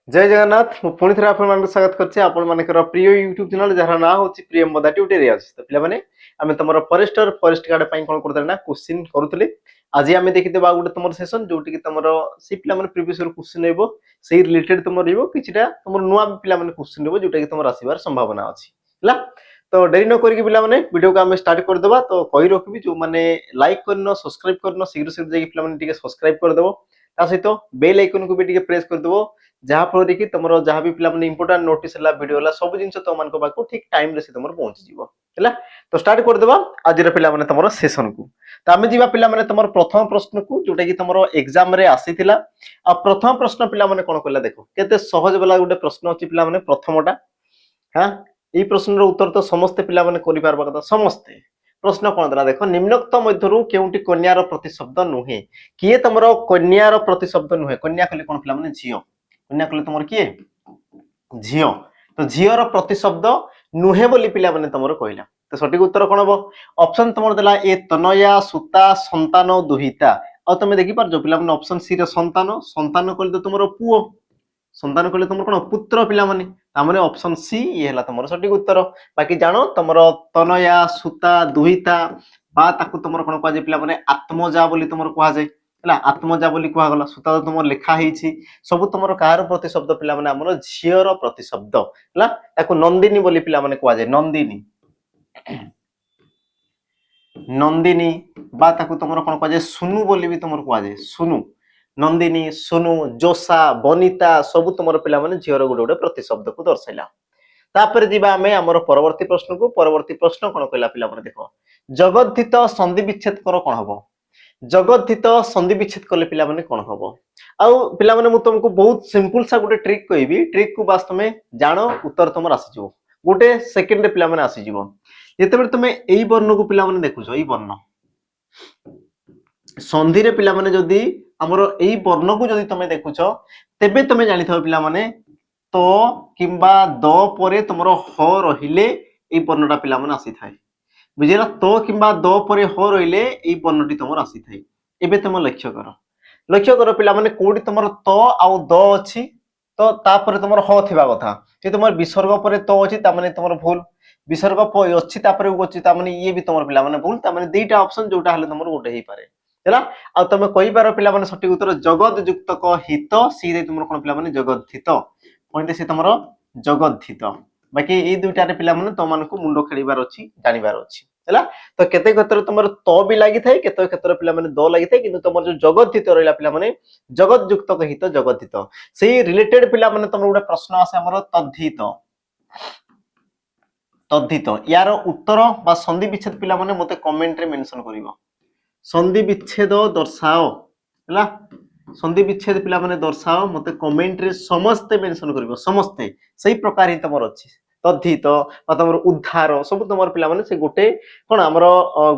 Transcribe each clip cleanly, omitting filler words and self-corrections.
जय जगन्नाथ मु पुणी थरे आपण मानक स्वागत करछे आपण मानकर प्रिय YouTube चैनल जहार ना होची प्रिय मदा ट्यूटोरियल्स तो पिला माने आमे तमरो फॉरेस्टर फॉरेस्ट गार्ड पई कोन करतले ना क्वेश्चन करूतले आज आमे देखितेबा गुटे तमरो सेशन जोटी कि तमरो सी पिला माने प्रीवियस ईयर क्वेश्चन हेबो सेही रिलेटेड तमरो रहबो किछिटा तमरो नुवा पिला माने क्वेश्चन हेबो जोटा कि तमरो आसीबार संभावना अछि हला तो डेरी न करी पिला माने वीडियो को आमे स्टार्ट कर देबा तो कहि रखबी जो माने लाइक करनो सब्सक्राइब करनो शीघ्र शीघ्र जे पिला माने टिके सब्सक्राइब कर देबो ता सहित बेल आइकन को भी टिके प्रेस कर देबो जहाँ फल देखि तुम जहाँ भी पिला माने इंपोर्टेंट नोटिस हला वीडियो हला सब जिंस तो मन को बाको ठीक टाइम रे से तुम पहुंची जीवो हला तो स्टार्ट कर देबा आज रे पिला माने तुम सेशन को तो आमे जीवा पिला माने तुम प्रथम प्रश्न को जोटा कि तुम एग्जाम रे आसीथिला आ प्रथम प्रश्न पिला माने कोन कहला देखो केते सहज वाला गुटे प्रश्न अछि पिला माने प्रथमटा हां ई प्रश्न रो उत्तर तो समस्त पिला माने करि पारबा कथा समस्त प्रश्न कोन दला देखो निम्नोक्त मध्यरु केउंटी कन्यार प्रतिशब्द नुहे किए तमरो कन्यार प्रतिशब्द नुहे कन्या कहले कोन पिला माने झियो कन्या कहले तमर किए झियो तो झियोर प्रतिशब्द नुहे बोली पिला माने तमरो कहला तो सठिक उत्तर कोन हबो ऑप्शन तमर देला ए तनया सुता संतान दुहिता आ तमे देखि पार जो पिला माने ऑप्शन सी रे संतान संतान कहले तो तमरो पुओ संतान कहले तमर कोन पुत्र पिला माने ता माने ऑप्शन सी ये हला तमरो सठिक उत्तर बाकी जानो तमरो तनया सुता दुहिता बा ताकू तमरो कोन कहजे पिला माने आत्मजा बोली तमरो कहवा जाय हला आत्मजा बोली कहवा गला सुता तो तमर लेखा हेछि सब तमरो कार प्रतिशब्द पिला माने हमरो झियर प्रतिशब्द हला ताकू नंदिनी बोली पिला माने कहवा जाय नंदिनी नंदिनी बा ताकू तमरो कोन कहजे सुनु बोली भी तमरो कहवा जाय सुनु नंदिनी सुनु जोसा बनिता सब तुम पिला माने झीर गोटे गोटे प्रतिशब्द को दर्शाइला तापर जीवा आमे हमर परवर्ती प्रश्न कोन कहला पिला माने देखो जगद्धित संधि विच्छेद करो कोन हबो जगद्धित संधि विच्छेद करले पिला माने कोन हबो आउ पिला माने मु तुमको बहुत सिंपल सा गोटे ट्रिक कहबी ट्रिक को बास तुमे जानो उत्तर तुमर आसी जिवो गोटे सेकंड रे पिला माने आसी जिवो जेतेबे तुमे एई वर्ण को पिला माने देखुछो एई वर्ण संधि रे पिला माने जदी हमरो एई वर्ण को जदी तमे देखुछ तेबे तमे जानि थाओ पिला माने तो किंबा द परे तमरो ह रहिले एई वर्णटा पिला माने आसी थाए बुझिला तो किंबा द परे ह रहिले एई वर्णटी तमरो आसी थाए एबे तमे लक्ष्य करो पिला माने कोडी तमरो तो आउ द अछि तो ता परे तमरो ह थिबा कथा जे तमरो विसर्ग परे तो अछि ता माने तमरो भूल विसर्ग अछि ता परे अछि ता माने ये भी तमरो पिला माने भूल ता माने दुईटा ऑप्शन जोटा हले तमरो गोटे हेई पारे हैला आ तमे कहि बार पिला माने सठिक उत्तर जगत युक्तक हित सी दे तुमरो कोन पिला माने जगद्धित पॉइंट से तुमरो जगद्धित बाकी ए दुईटा रे पिला माने तो मानको मुंडो खेलिबार अछि जानिबार अछि हैला तो केते क्षेत्र तुमरो तो भी लागि थाए केते क्षेत्र पिला माने दो लागि थाए किंतु तुमर जो जगद्धित रहला पिला माने जगत युक्तक हित जगद्धित सेही रिलेटेड पिला माने तुमरो गोटे प्रश्न आसे हमरो तद्धित तद्धित यार उत्तर बा संधि विच्छेद पिला माने मते कमेंट रे मेंशन करिवो संधि विच्छेद दर्शाओ हला संधि विच्छेद पिला माने दर्शाओ मते कमेंट रे समस्ते मेंशन करिवो समस्ते सही प्रकार ही तमर अछि तद्धित बा तमर उद्धार सब तमर पिला माने से गोटे कोन हमर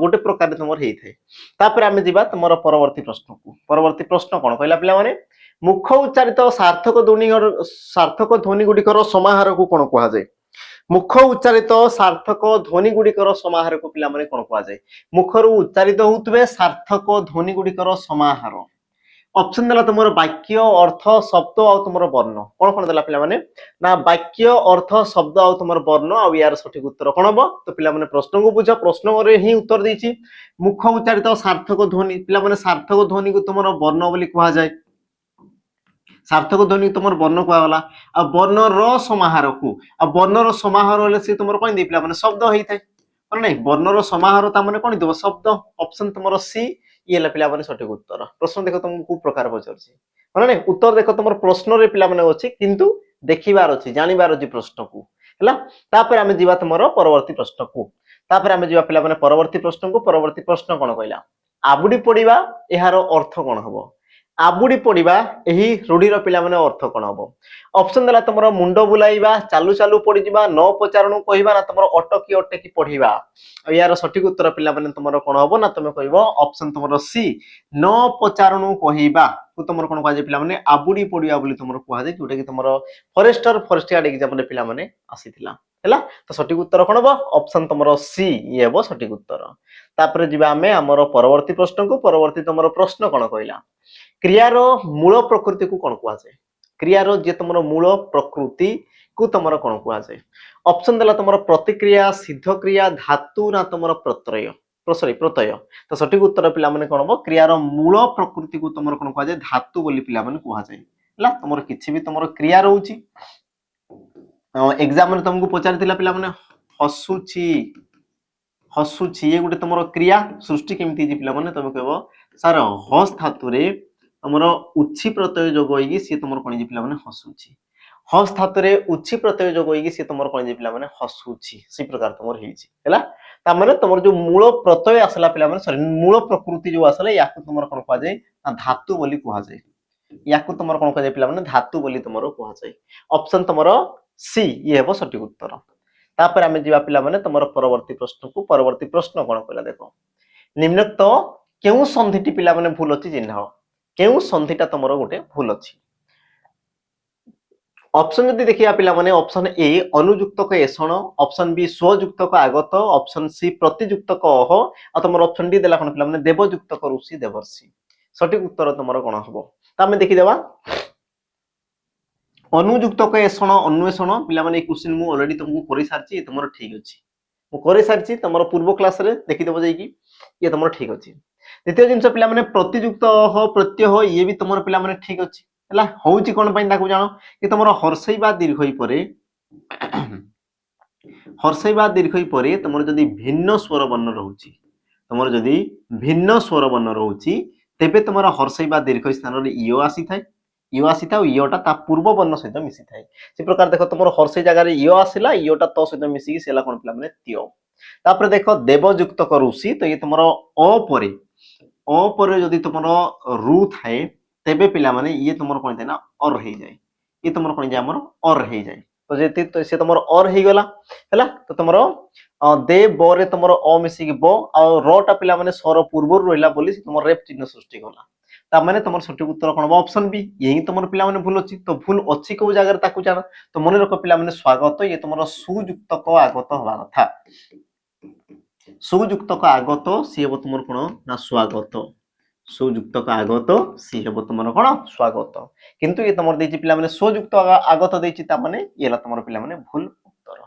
गोटे प्रकार तमर हेई थाए तापर आमे जिबा तमर परवर्ती प्रश्न कोन कहला पिला माने मुख उच्चारित सार्थक ध्वनि गुडिकर समाहार को कोन कहवा जाय मुख उच्चारित सार्थक ध्वनि गुडिकर समाहार को पिला माने कोन कहवा जाय मुखरु उच्चारित होतबे सार्थक ध्वनि गुडिकर समाहार ऑप्शन देला तुमरो वाक्य अर्थ शब्द आ तुमरो वर्ण कोन कोन देला पिला माने ना वाक्य अर्थ शब्द आ तुमरो वर्ण आ यार सठिक उत्तर कोन हबो तो पिला माने प्रश्न को बुझा प्रश्न रे ही उत्तर देछि मुख उच्चारित सार्थक ध्वनि पिला माने सार्थक ध्वनि को तुमरो वर्ण बोली कहवा जाय सार्थक ध्वनि तुमर वर्ण को आला आ वर्ण रो समाहार को आ वर्ण रो समाहार होले से तुमर कोन दे पिला माने शब्द होई थाए पर नै वर्ण रो समाहार ता माने कोन देबो शब्द ऑप्शन तुमर सी ये ला पिला माने सठिक उत्तर प्रश्न देखो तुम को प्रकार पचरछि पर नै उत्तर देखो तुमर प्रश्न रे पिला माने अछि किंतु देखिबार अछि जानिबार अछि प्रश्न को हला तापर हमें जीवा तुमर परवर्ती प्रश्न को तापर हमें जीवा पिला माने परवर्ती प्रश्न कोन कहला आबुडी पडिबा एहार अर्थ कोन हबो आबुडी पडिबा एही रूढीर पिला माने अर्थ कोन हबो ऑप्शन देला तमरो मुंडो बुलाइबा चालू चालू पडी जिबा न पचारणु कहिबा ना तमरो अटकी अटकी पढिबा यार सठिक उत्तर पिला माने तमरो कोन हबो ना तमे कहिबो ऑप्शन तमरो सी न पचारणु कहिबा को तमरो कोन कहजे पिला माने आबुडी पडिबा बोली तमरो कहजे जोटा कि तमरो फॉरेस्टर फॉरेस्ट गार्ड एग्जाम रे पिला माने आसीथिला हैला तो सठिक उत्तर कोन हबो ऑप्शन तमरो सी ये हबो सठिक उत्तर तापर जिबा हमें हमरो परवर्ती प्रश्न को परवर्ती तमरो प्रश्न कोन कहला क्रियार मूल प्रकृति को कोन कहजे क्रियार जे तुम मूल प्रकृति को तुम कौन कहुए ऑप्शन देला तुम प्रतिक्रिया सिद्ध क्रिया धातु ना तुम प्रत्यय सॉरी प्रत्यय तो सठिक उत्तर पिला माने कौन हम क्रियार मूल प्रकृति को तुम कौन कहुए धातु बोली पिला माने कहुए तुम किसी भी तुम क्रिया रोची एग्जाम में तुमको पचार पिला माने हसुची हसुची ये गोटे तुम क्रिया सृष्टि केमती पिला माने तुम कह सार हस धातु रे तुम उछि प्रत्यय जोग होगी सी तुम कौन पिला माने हसुची हस धातु रे उछि प्रत्यय जोग होगी सी तुम कौन पिला माने हसुची से प्रकार तुम हैला ता माने तुम जो मूल प्रत्यय आसला पिला माने सॉरी मूल प्रकृति जो आसला याकु तुम कौन कह जाए धातु बोली कह जाए याकु तुम कौन कह जाए पिला माने धातु बोली तुम कह जाए ऑप्शन तुम सी ये हेबो सठिक उत्तर तापर आमे जीवा पिला माने तुम परवर्ती प्रश्न को परवर्ती प्रश्न कौन कहला देखो निम्नोक्त केउ संधिटी पिला माने भूल अछि चिन्ह केउ संधिटा तुमरो गोटे भूल अछि ऑप्शन जदि देखिया पिला माने ऑप्शन ए अनुयुक्तक एषण ऑप्शन बी स्वयुक्तक आगत ऑप्शन सी प्रतियुक्तक अह आ तुम ऑप्शन डी देला कोन पिला माने देवयुक्तक ऋषि देवर्षि सठिक उत्तर तुमरो कोन हबो त हम देखि देबा अनुयुक्तक एषण अन्वेषण पिला माने क्वेश्चन मु ऑलरेडी तुमको करि सारची तुमरो ठीक अछि मु करि सारची तुमरो पूर्व क्लास रे देखि देबो जाई कि ये तुमरो ठीक अछि द्वितीय जिंस पिला माने प्रतियुक्त अह प्रत्यय ये भी तुमरो पिला माने ठीक अछि हला होउची कोन पई ताकू जानो कि तुमरो हर्षई बा दीर्घई परे हर्षई बा दीर्घई परे तुमरो जदी भिन्न स्वर वर्ण रहउची तुमरो जदी भिन्न स्वर वर्ण रहउची तेबे तुमरो हर्षई बा दीर्घई स्थान रे इयो आसी थाए इयो आसी था इयोटा ता पूर्व वर्ण सहित मिसी थाए से प्रकार देखो तुमरो हर्षई जगह रे इयो आसीला इयोटा तो सहित मिसी कि सेला कोन पिला माने त्यो तापर देखो देवयुक्त ऋषि तो ये तुमरो अ परे जदी तुमरो रु थाए तेबे पिला माने ये तुमरो कोन थाए ना और रही जाए ये तुमरो कोन जाय हमरो और रही जाए तो जेति तो से तुमरो और ही गला हैला तो तुमरो दे ब रे तुमरो अ मिसी कि ब आ र टा पिला माने स्वर पूर्व रहिला बोली तुमरो रेप चिन्ह सृष्टि गला ता माने तुमरो सठिक उत्तर कोन ऑप्शन बी यही तुमरो पिला माने भूल अछि तो भूल अछि को जगह रे ताकू जानो तो मने रखो पिला माने स्वागत ये तुमरो सुयुक्त को आगत हवा कथा सुयुक्त को आगत सी हेबो तुमरो कोन ना स्वागत सुयुक्त का आगत सी हेबो तुमरो कोन स्वागत किंतु ये तुमरो देछि पिला माने स्वयुक्त आगत देछि ता माने येला तुमरो पिला माने भूल उत्तर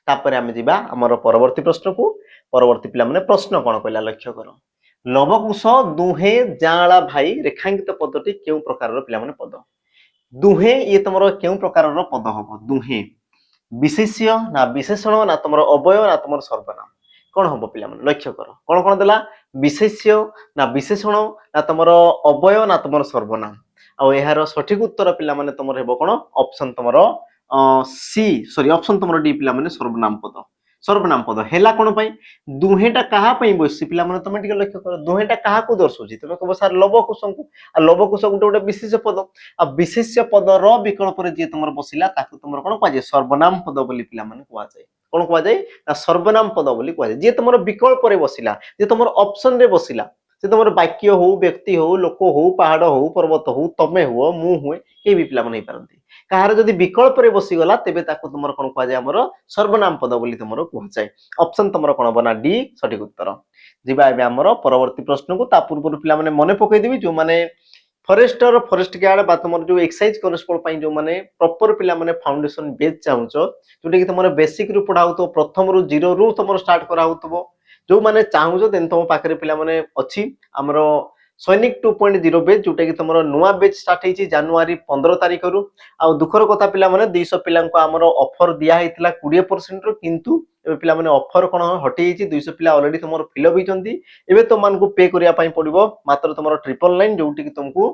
तापर आमे जिबा हमर परवर्ती प्रश्न को परवर्ती पिला माने प्रश्न कोन कहला लक्ष्य करो लवकुश दुहे जाळा भाई रेखांकित पदटी केउ प्रकार पिला माने पद दुहे ये तुमरो केउ प्रकार पद हबो दुहे विशेष्य ना विशेषण ना तुमरो अवयव ना तुमरो सर्वनाम कौन हम पिला माने लक्ष्य कर कौन कौन देला विशेष्य ना विशेषण ना तुमरो अवयव ना तुमरो सर्वनाम आ एहार सठिक उत्तर पिला माने तुमरो हेबो कोन ऑप्शन तुमरो सी सॉरी ऑप्शन तुमरो डी पिला माने सर्वनाम पद हेला कोन पई दुहेटा कहा पई बसी पिला माने तुम टिके लक्ष्य कर दुहेटा कहा को दर्शोजी तुम कहबो सर लवकुश को आ लवकुश गोटे विशेष्य पद आ विशेष्य पद रो विकल्प रे जे तुमरो बसिला ताकू तुमरो कोन कहजे सर्वनाम पद बोली पिला माने कहवा जाय कौन कह जाए ना सर्वनाम पद बोली कह जाए जे तुम विकल्प रे बसिला जे तुम ऑप्शन रे बसिला से तुम वाक्य हो व्यक्ति हो लोक हो पहाड़ हो पर्वत हो तमे हो मु हुए के भी पिला माने पारंती कहार जदी विकल्प रे बसी गला तेबे ताको तुमर कोन कह जाए हमर सर्वनाम पद बोली तुमर कह जाए ऑप्शन तुमर कोन बना डी सठिक उत्तर जिबा एबे हमर परवर्ती प्रश्न को ता पूर्व पिला माने मने पकई देबी जो माने फॉरेस्टर फॉरेस्ट गार्ड बा तुम जो एक्सरसाइज कॉन्स्टेबल पई जो माने प्रॉपर पिला माने फाउंडेशन बेस चाहूचो जोटे कि तुम बेसिक रु पढ़ाऊ तो प्रथम रु जीरो रु तुम स्टार्ट कराऊ तो जो माने चाहूचो देन तुम पाखरे पिला माने अछि हमरो सैनिक 2.0 बेच जोटा कि तुम नुआ बेच स्टार्ट होती जनवरी 15 तारिख रु आ दुखर कथा पिला माने 200 पिला को हमरो ऑफर दिया हेतला 20% रो किंतु एबे पिला माने ऑफर कोन हटि हिची 200 पिला ऑलरेडी तुमरो फिलअप हिचंती एबे तो मान को पे करिया पई पड़िबो मात्र तुमरो 999 जोटी कि तुमको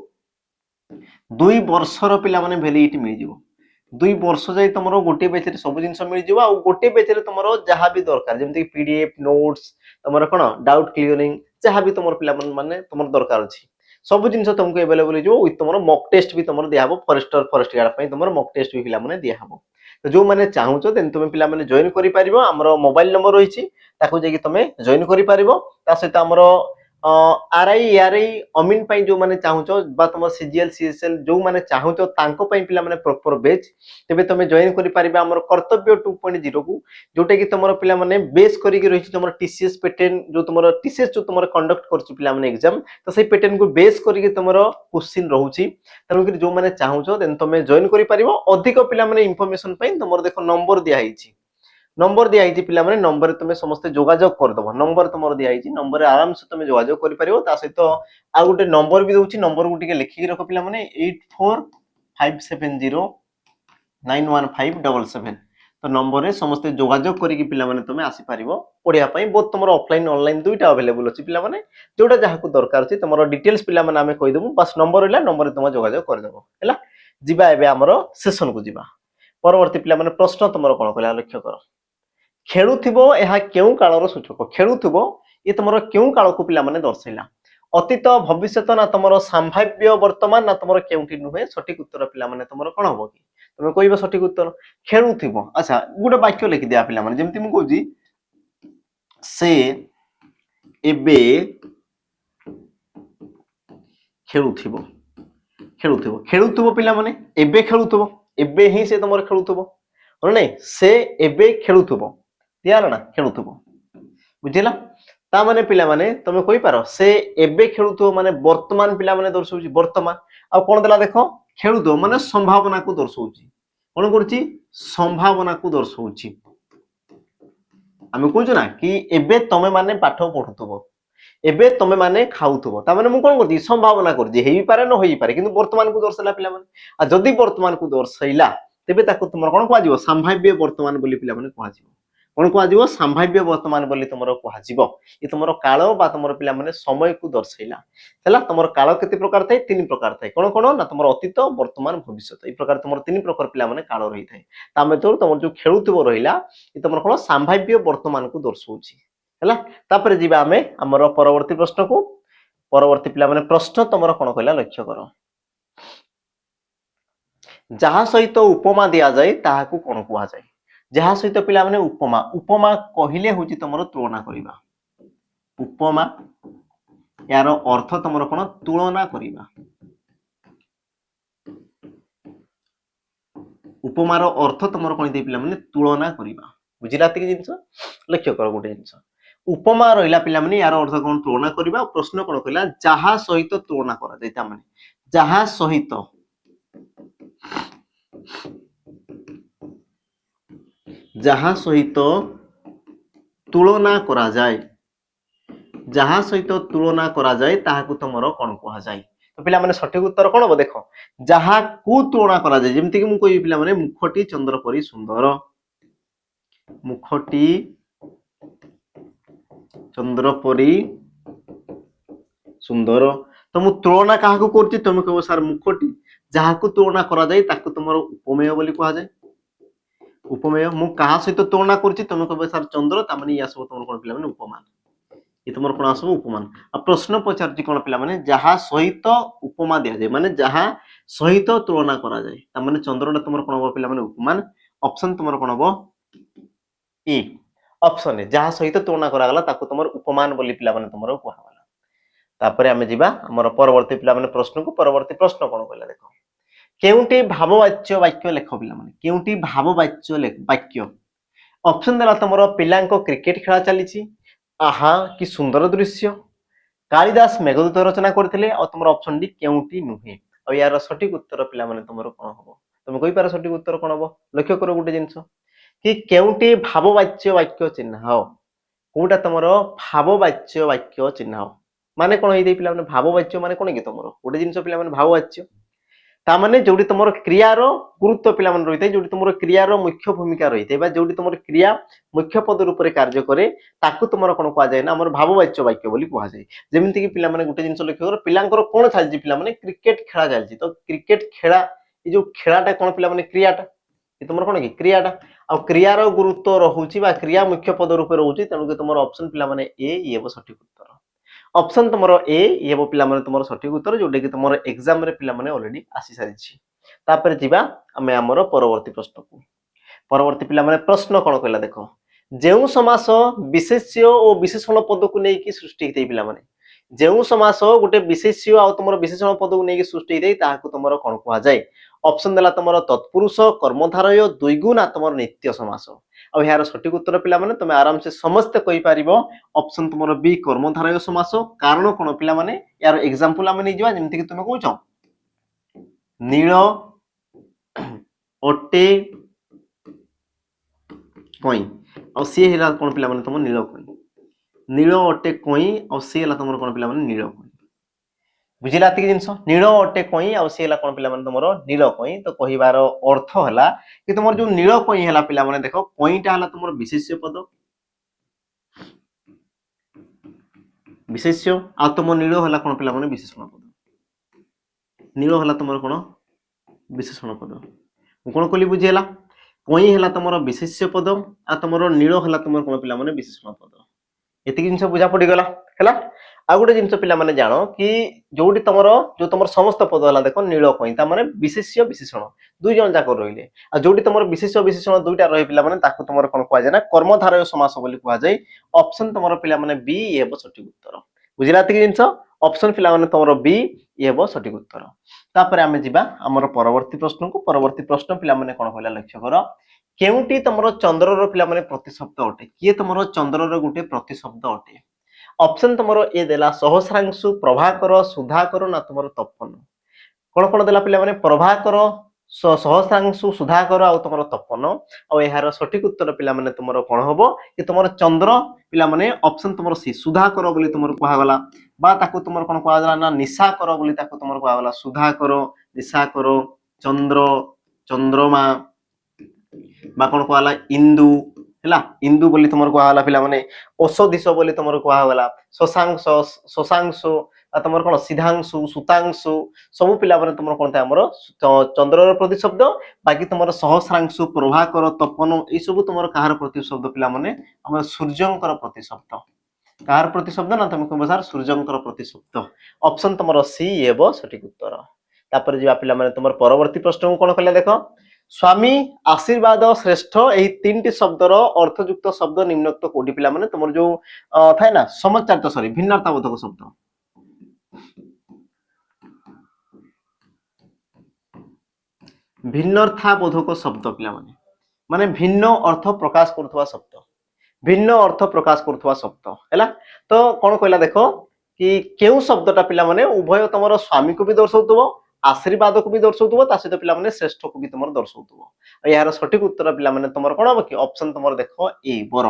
2 वर्षर पिला माने वैलिडिटी मिल जिवो 2 वर्ष जाई तुमरो गोटे बेच रे सब जिंस मिल जिवो आ गोटे बेच रे तुमरो जहा भी दरकार जेमति पीडीएफ नोट्स तुमरो कोन डाउट क्लियरिंग जहा भी तुमरो पिला माने तुमरो दरकार अछि सब जिंस तुमको अवेलेबल जो विथ तुमरो मॉक टेस्ट भी तुमरो दिया हबो फॉरेस्टर फॉरेस्ट गार्ड पई तुमरो मॉक टेस्ट भी पिला माने दिया हबो तो जो माने चाहूचो देन तुम पिला माने जॉइन करि परिबो हमरो मोबाइल नंबर रहिछि ताको जे कि तुमे जॉइन करि परिबो ता सहित हमरो आरआई एआरआई अमीन पाई जो माने चाहूचो बा तुम सीजीएल सीएसएल जो माने चाहूचो तांको पाई पिला माने प्रॉपर बेच तेबे तुम जॉइन करि परिबा हमर कर्तव्य 2.0 को जोटा कि तुम पिला माने बेस करी के रहिछि तुम टीसीएस पैटर्न जो तुम टीसीएस जो तुम कंडक्ट करछि पिला माने एग्जाम तो सेही पैटर्न को बेस करी के तुम क्वेश्चन रहउछि तनो कि जो माने चाहूचो देन तुम जॉइन करि परिबो अधिक पिला माने इंफॉर्मेशन पाई तुम देखो नंबर दिया हिछि नंबर दिया हिछि पिला माने नंबर तुम समस्त जोगाजोग कर दबो नंबर तुमर दिया हिछि नंबर आराम से तुम जोगाजोग करि परिबो ता सहित आ गुटे नंबर भी दउछि नंबर को टिके लिखि रखो पिला माने 8457091577 तो नंबर रे समस्त जोगाजोग करी पिला माने तुम आसी परिबो पढिया पई बहुत तुमर ऑफलाइन ऑनलाइन दुईटा अवेलेबल अछि पिला माने जोटा जहा को दरकार अछि तुमर डिटेल्स पिला माने हमें कहि देबो बस नंबर रहला नंबर रे तुम जोगाजोग कर देबो हैला जिबा एबे हमरो सेशन को जिबा परवर्ती पिला माने प्रश्न तुमर कोन कहला लक्ष्य करो खेलुथिबो ଏହା केउ कालर सूचक खेलुथिबो ये तुमर केउ काल को पिला माने दर्शैला अतीत भविष्यत ना तुमर संभाव्य वर्तमान ना तुमर केउठी नुहे सठिक उत्तर पिला माने तुमर कोन होबो कि तुम कहबो सठिक उत्तर खेलुथिबो अच्छा गुटे वाक्य लिखि दिया पिला माने जेमति मु कहूजी से एबे खेलुथिबो खेलुथिबो खेलुथिबो पिला माने एबे ही से तुमर खेलुथिबो नै से एबे खेलुथिबो दिया ना खेलुथिबो बुझिला ता माने पिला माने तमे कहि पारो से एबे खेलुथिबो माने वर्तमान पिला माने दर्शौची वर्तमान आ कोन देला देखो खेलुथिबो माने संभावना को दर्शौची कोन करची संभावना को दर्शौची आमे कहू ना कि एबे तमे माने पाठ पढुथबो एबे तमे माने खाउथबो ता माने मु कोन करची संभावना करची हेई पारे न होई पारे किंतु वर्तमान को दर्शला पिला माने आ जदी वर्तमान को दर्शैला तेबे ताको तुमर कोन कहजिवो संभाव्य वर्तमान बोली पिला माने कहजिवो कोन कहजिवो संभाव्य वर्तमान बोली तुमर कहजिवो ये तुमर काल बा तुमर पिला माने समय को दर्शैला हला तुमर काल केते प्रकार थाए तीन प्रकार थाए कोन कोन ना तुमर अतीत वर्तमान भविष्यत ई प्रकार तुमर तीन प्रकार पिला माने काल रही थाए तामे तो तुमर जो खेलुथिबो रहिला ई तुमर कोन संभाव्य वर्तमान को दर्शौची हला तापर जिबा हमें हमर परवर्ती प्रश्न को परवर्ती पिला माने प्रश्न तुमर कोन कहला लक्ष्य करो जहा सहित उपमा दिया जाए ताहा को कोन कुआ जाए जहा सहित पिला माने उपमा उपमा कहिले होची तुमर तुलना करिबा उपमा यार अर्थ तुमर कोन तुलना करिबा उपमार अर्थ तुमर कोन दे पिला माने तुलना करिबा बुझिला तक जिंस लक्ष्य कर गोटे जिंस उपमा रहिला पिला माने यार अर्थ कोन तुलना करिबा प्रश्न कोन कहला जहा सहित तुलना करा जायता माने जहा सहित जहा सहित तुलना करा जाए जहा सहित तुलना करा जाए ताहा को तुमरो कोन कहा जाए तो पिला माने सठिक उत्तर कोन हो देखो जहा को तुलना करा जाए जेमति कि मु कहि पिला माने मुखटी चंद्र परी सुंदर मुखटी चंद्र परी सुंदर तो मु तुलना काहा को करछि तुम कहबो सर मुखटी जहा को तुलना करा जाए ताको तुमरो उपमेय बोली कहा जाए उपमेय मु कहा सहित तुलना करछि तुम कहबो सर चंद्र ता माने या सब तुमरो कोन पिला माने उपमान ये तुमर कोन आसबो उपमान आ प्रश्न पचारछि कोन पिला माने जहा सहित उपमा दिया जाए माने जहा सहित तुलना करा जाए ता माने चंद्रटा तुमर कोन हो पिला माने उपमान ऑप्शन तुमर कोन हो ए ऑप्शन ए जहा सहित तुलना करा गला ताको तुमर उपमान बोली पिला माने तुमरो कहवा तापरे हमें जिबा हमर परवर्ती पिला माने प्रश्न को परवर्ती प्रश्न कोन कहला देखो केउटी भाववाच्य वाक्य लेख पिला माने केउटी भाववाच्य वाक्य ऑप्शन देला तुमरो पिलांको क्रिकेट खेला चलीछि आहा कि सुंदर दृश्य कालिदास मेघदूत रचना करथिले और तुमरो ऑप्शन डी केउटी नुहे और यार सठिक उत्तर पिला माने तुमरो कोन होबो तुम कहि पारो सठिक उत्तर कोन होबो लक्ष्य करो गुटे जिंस कि केउटी भाववाच्य वाक्य चिन्हाओ कोटा तुमरो भाववाच्य वाक्य चिन्हाओ माने कोन होई दे पिला माने भाववाच्य माने कोन कि तुमरो गुटे जिंस पिला माने भाववाच्य ता माने जोडी तुमरो क्रिया रो गुरुत्व पिला माने रहितै जोडी तुमरो क्रिया रो मुख्य भूमिका रहितै बा जोडी तुमरो क्रिया मुख्य पद रूप रे कार्य करे ताकू तुमरो कोन कहा जाय ना हमर भाववाच्य वाक्य बोली कहा जाय जेमिति कि पिला माने गुटे जिंस लक्ष्य करो पिलांकर कोन चालजी पिला माने क्रिकेट खेला चालजी तो क्रिकेट खेला ए जो खेलाटा कोन पिला माने क्रियाटा ए तुमरो कोन कि क्रियाटा आ क्रिया रो गुरुत्व रहउची बा क्रिया मुख्य पद रूप रे रहउची तनु कि तुमरो ऑप्शन पिला माने ए ये सठिक उत्तर ऑप्शन तुमरो ए ये पिला माने तुमरो सठिक उत्तर जोडे कि तुमरो एग्जाम रे पिला माने ऑलरेडी आसी सारिछि तापर जिबा हमें हमरो परवर्ती प्रश्न को परवर्ती पिला माने प्रश्न कोन कहला देखो जेउ समास विशेष्य और विशेषण पद को नै कि सृष्टि हेतै पिला माने ଯେଉଁ ସମାସ ଗୋଟେ ବିଶେଷ୍ୟ ଆଉ ତମର ବିଶେଷଣ ପଦକୁ ନେଇକି ସୃଷ୍ଟି ହେଇଥାଏ ତାହାକୁ ତମର କଣ କୁହାଯାଏ? ଅପସନ ଦେଲା ତମର ତତ୍ପୁରୁଷ କର୍ମଧାରୟ ଦ୍ୱିଗୁଣା ତମର ନିତ୍ୟ ସମାସ। ଆଉ ଏହାର ସଠିକ ଉତ୍ତର ପିଲାମାନେ ତମେ ଆରାମସେ ସମସ୍ତେ କହିପାରିବ ଅପସନ ତମର ବି କର୍ମଧାରୟ ସମାସ। କାରଣ କଣ ପିଲାମାନେ ଏହାର ଏକ୍ସାମ୍ପଲ ଆମେ ନେଇଯିବା ଯେମିତି କି ତୁମେ କହୁଛ ନୀଳ ଅଟେ କଇଁ ଆଉ ସିଏ ହେଲା କଣ ପିଲାମାନେ ତମ ନୀଳ କଇଁ। ନୀଳ ଅଟେ କଇଁ ଆଉ ସିଏ ହେଲା ତମର କଣ ପିଲାମାନେ ନୀଳ କଇଁ। ବୁଝିଲା ଏତିକି ଜିନିଷ? ନୀଳ ଅଟେ କଇଁ ଆଉ ସିଏ ହେଲା କଣ ପିଲାମାନେ ତମର ନୀଳ କଇଁ। ତ କହିବାର ଅର୍ଥ ହେଲା କି ତମର ଯୋଉ ନୀଳ କଇଁ ହେଲା ପିଲାମାନେ ଦେଖ କଇଁଟା ହେଲା ତମର ବିଶେଷ୍ୟ ପଦ, ବିଶେଷ୍ୟ ଆଉ ତମ ନୀଳ ହେଲା କଣ ପିଲାମାନେ ବିଶେଷଣ ପଦ। ନୀଳ ହେଲା ତମର କଣ ବିଶେଷଣ ପଦ। ମୁଁ କଣ କଲି ବୁଝି ହେଲା? କଇଁ ହେଲା ତମର ବିଶେଷ୍ୟ ପଦ ଆଉ ତମର ନୀଳ ହେଲା ତମର କଣ ପିଲାମାନେ ବିଶେଷଣ ପଦ। ଏତିକି ଜିନିଷ ବୁଝା ପଡିଗଲା ହେଲା। ଆଉ ଗୋଟେ ଜିନିଷ ପିଲାମାନେ ଜାଣ କି ଯୋଉଠି ତମର ଯୋଉ ତମର ସମସ୍ତ ପଦ ହେଲା ଦେଖ ନୀଳ କଇଁ ତା ମାନେ ବିଶେଷ୍ୟ ବିଶେଷଣ ଦୁଇ ଜଣ ଯାକ ରହିଲେ। ଆଉ ଯୋଉଠି ତମର ବିଶେଷ୍ୟ ବିଶେଷଣ ଦୁଇଟା ରହି ପିଲାମାନେ ତାକୁ ତମର କଣ କୁହାଯାଏ ନା କର୍ମଧାରୟ ସମାସ ବୋଲି କୁହାଯାଏ। ଅପସନ ତମର ପିଲାମାନେ ବି ହେବ ସଠିକ ଉତ୍ତର। ବୁଝିଲା ଏତିକି ଜିନିଷ? ଅପସନ ପିଲାମାନେ ତମର ବି ହେବ ସଠିକ ଉତ୍ତର। ତାପରେ ଆମେ ଯିବା ଆମର ପରବର୍ତ୍ତୀ ପ୍ରଶ୍ନକୁ। ପରବର୍ତ୍ତୀ ପ୍ରଶ୍ନ ପିଲାମାନେ କଣ କହିଲା ଲକ୍ଷ୍ୟ କର। କେଉଁଟି ତମର ଚନ୍ଦ୍ରର ପିଲାମାନେ ପ୍ରତିଶବ୍ଦ ଅଟେ? କିଏ ତମର ଚନ୍ଦ୍ରର ଗୋଟେ ପ୍ରତିଶବ୍ଦ ଅଟେ? ଅପସନ ତମର ଏ ଦେଲା ସହସ୍ରାଂଶୁ, ପ୍ରଭାକର, ସୁଧାକର ନା ତମର ତପନ। କଣ କଣ ଦେଲା ପିଲାମାନେ? ପ୍ରଭାକର, ସହସ୍ରାଂଶୁ, ସୁଧାକର ଆଉ ତମର ତପନ। ଆଉ ଏହାର ସଠିକ ଉତ୍ତର ପିଲାମାନେ ତମର କଣ ହବ କି ତମର ଚନ୍ଦ୍ର ପିଲାମାନେ ଅପସନ ତମର ସି ସୁଧାକର ବୋଲି ତମର କୁହାଗଲା ବା ତାକୁ ତମର କଣ କୁହାଗଲା ନା ନିଶାକର ବୋଲି ତାକୁ ତମର କୁହାଗଲା। ସୁଧାକର, ନିଶାକର, ଚନ୍ଦ୍ର, ଚନ୍ଦ୍ରମା ବା କଣ କୁହାଗଲା ଇନ୍ଦୁ ହେଲା। ଇନ୍ଦୁ ବୋଲି ତମର କୁହାଗଲା ପିଲାମାନେ। ଔଷଧିଶ ବୋଲି ତମର କୁହାଗଲା। ଶଶାଂଶ, ଶଶାଂଶ ଆଉ ତମର କଣ ସିଧାଂଶୁ, ସୁତାଂଶୁ ସବୁ ପିଲାମାନେ ତମର କଣ ଥାଏ ଆମର ଚନ୍ଦ୍ରର ପ୍ରତିଶବ୍ଦ। ବାକି ତମର ସହସ୍ରାଂଶୁ, ପ୍ରଭାକର, ତପନ ଏଇ ସବୁ ତମର କାହାର ପ୍ରତିଶବ୍ଦ ପିଲାମାନେ? ଆମର ସୂର୍ଯ୍ୟଙ୍କର ପ୍ରତିଶବ୍ଦ। କାହାର ପ୍ରତିଶବ୍ଦ ନା ତମେ କହିବ ସାର୍ ସୂର୍ଯ୍ୟଙ୍କର ପ୍ରତିଶବ୍ଦ। ଅପସନ ତମର ସି ହେବ ସଠିକ ଉତ୍ତର। ତାପରେ ଯିବା ପିଲାମାନେ ତମର ପରବର୍ତ୍ତୀ ପ୍ରଶ୍ନକୁ କଣ କହିଲା ଦେଖ। ସ୍ୱାମୀ, ଆଶୀର୍ବାଦ, ଶ୍ରେଷ୍ଠ ଏହି ତିନିଟି ଶବ୍ଦର ଅର୍ଥଯୁକ୍ତ ଶବ୍ଦ ନିମ୍ନୋକ୍ତ କୋଉଠି ପିଲାମାନେ ତମର ଯୋଉ ଥାଏ ନା ସମଚାରିତ ସରି ଭିନ୍ନତାବୋଧକ ଶବ୍ଦ। ଭିନ୍ନର୍ଥାବୋଧକ ଶବ୍ଦ ପିଲାମାନେ ମାନେ ଭିନ୍ନ ଅର୍ଥ ପ୍ରକାଶ କରୁଥିବା ଶବ୍ଦ। ଭିନ୍ନ ଅର୍ଥ ପ୍ରକାଶ କରୁଥିବା ଶବ୍ଦ ହେଲା। ତ କଣ କହିଲା ଦେଖ କି କେଉଁ ଶବ୍ଦଟା ପିଲାମାନେ ଉଭୟ ତମର ସ୍ୱାମୀକୁ ବି ଦର୍ଶାଉଥିବ, ଆଶୀର୍ବାଦକୁ ବି ଦର୍ଶାଉଥିବ, ତା ସହିତ ପିଲାମାନେ ଶ୍ରେଷ୍ଠକୁ ବି ତମର ଦର୍ଶାଉଥିବ। ଏହାର ସଠିକ ଉତ୍ତର ପିଲାମାନେ ତମର କଣ ହବ କି? ଅପସନ ତମର ଦେଖ ଏ ବର।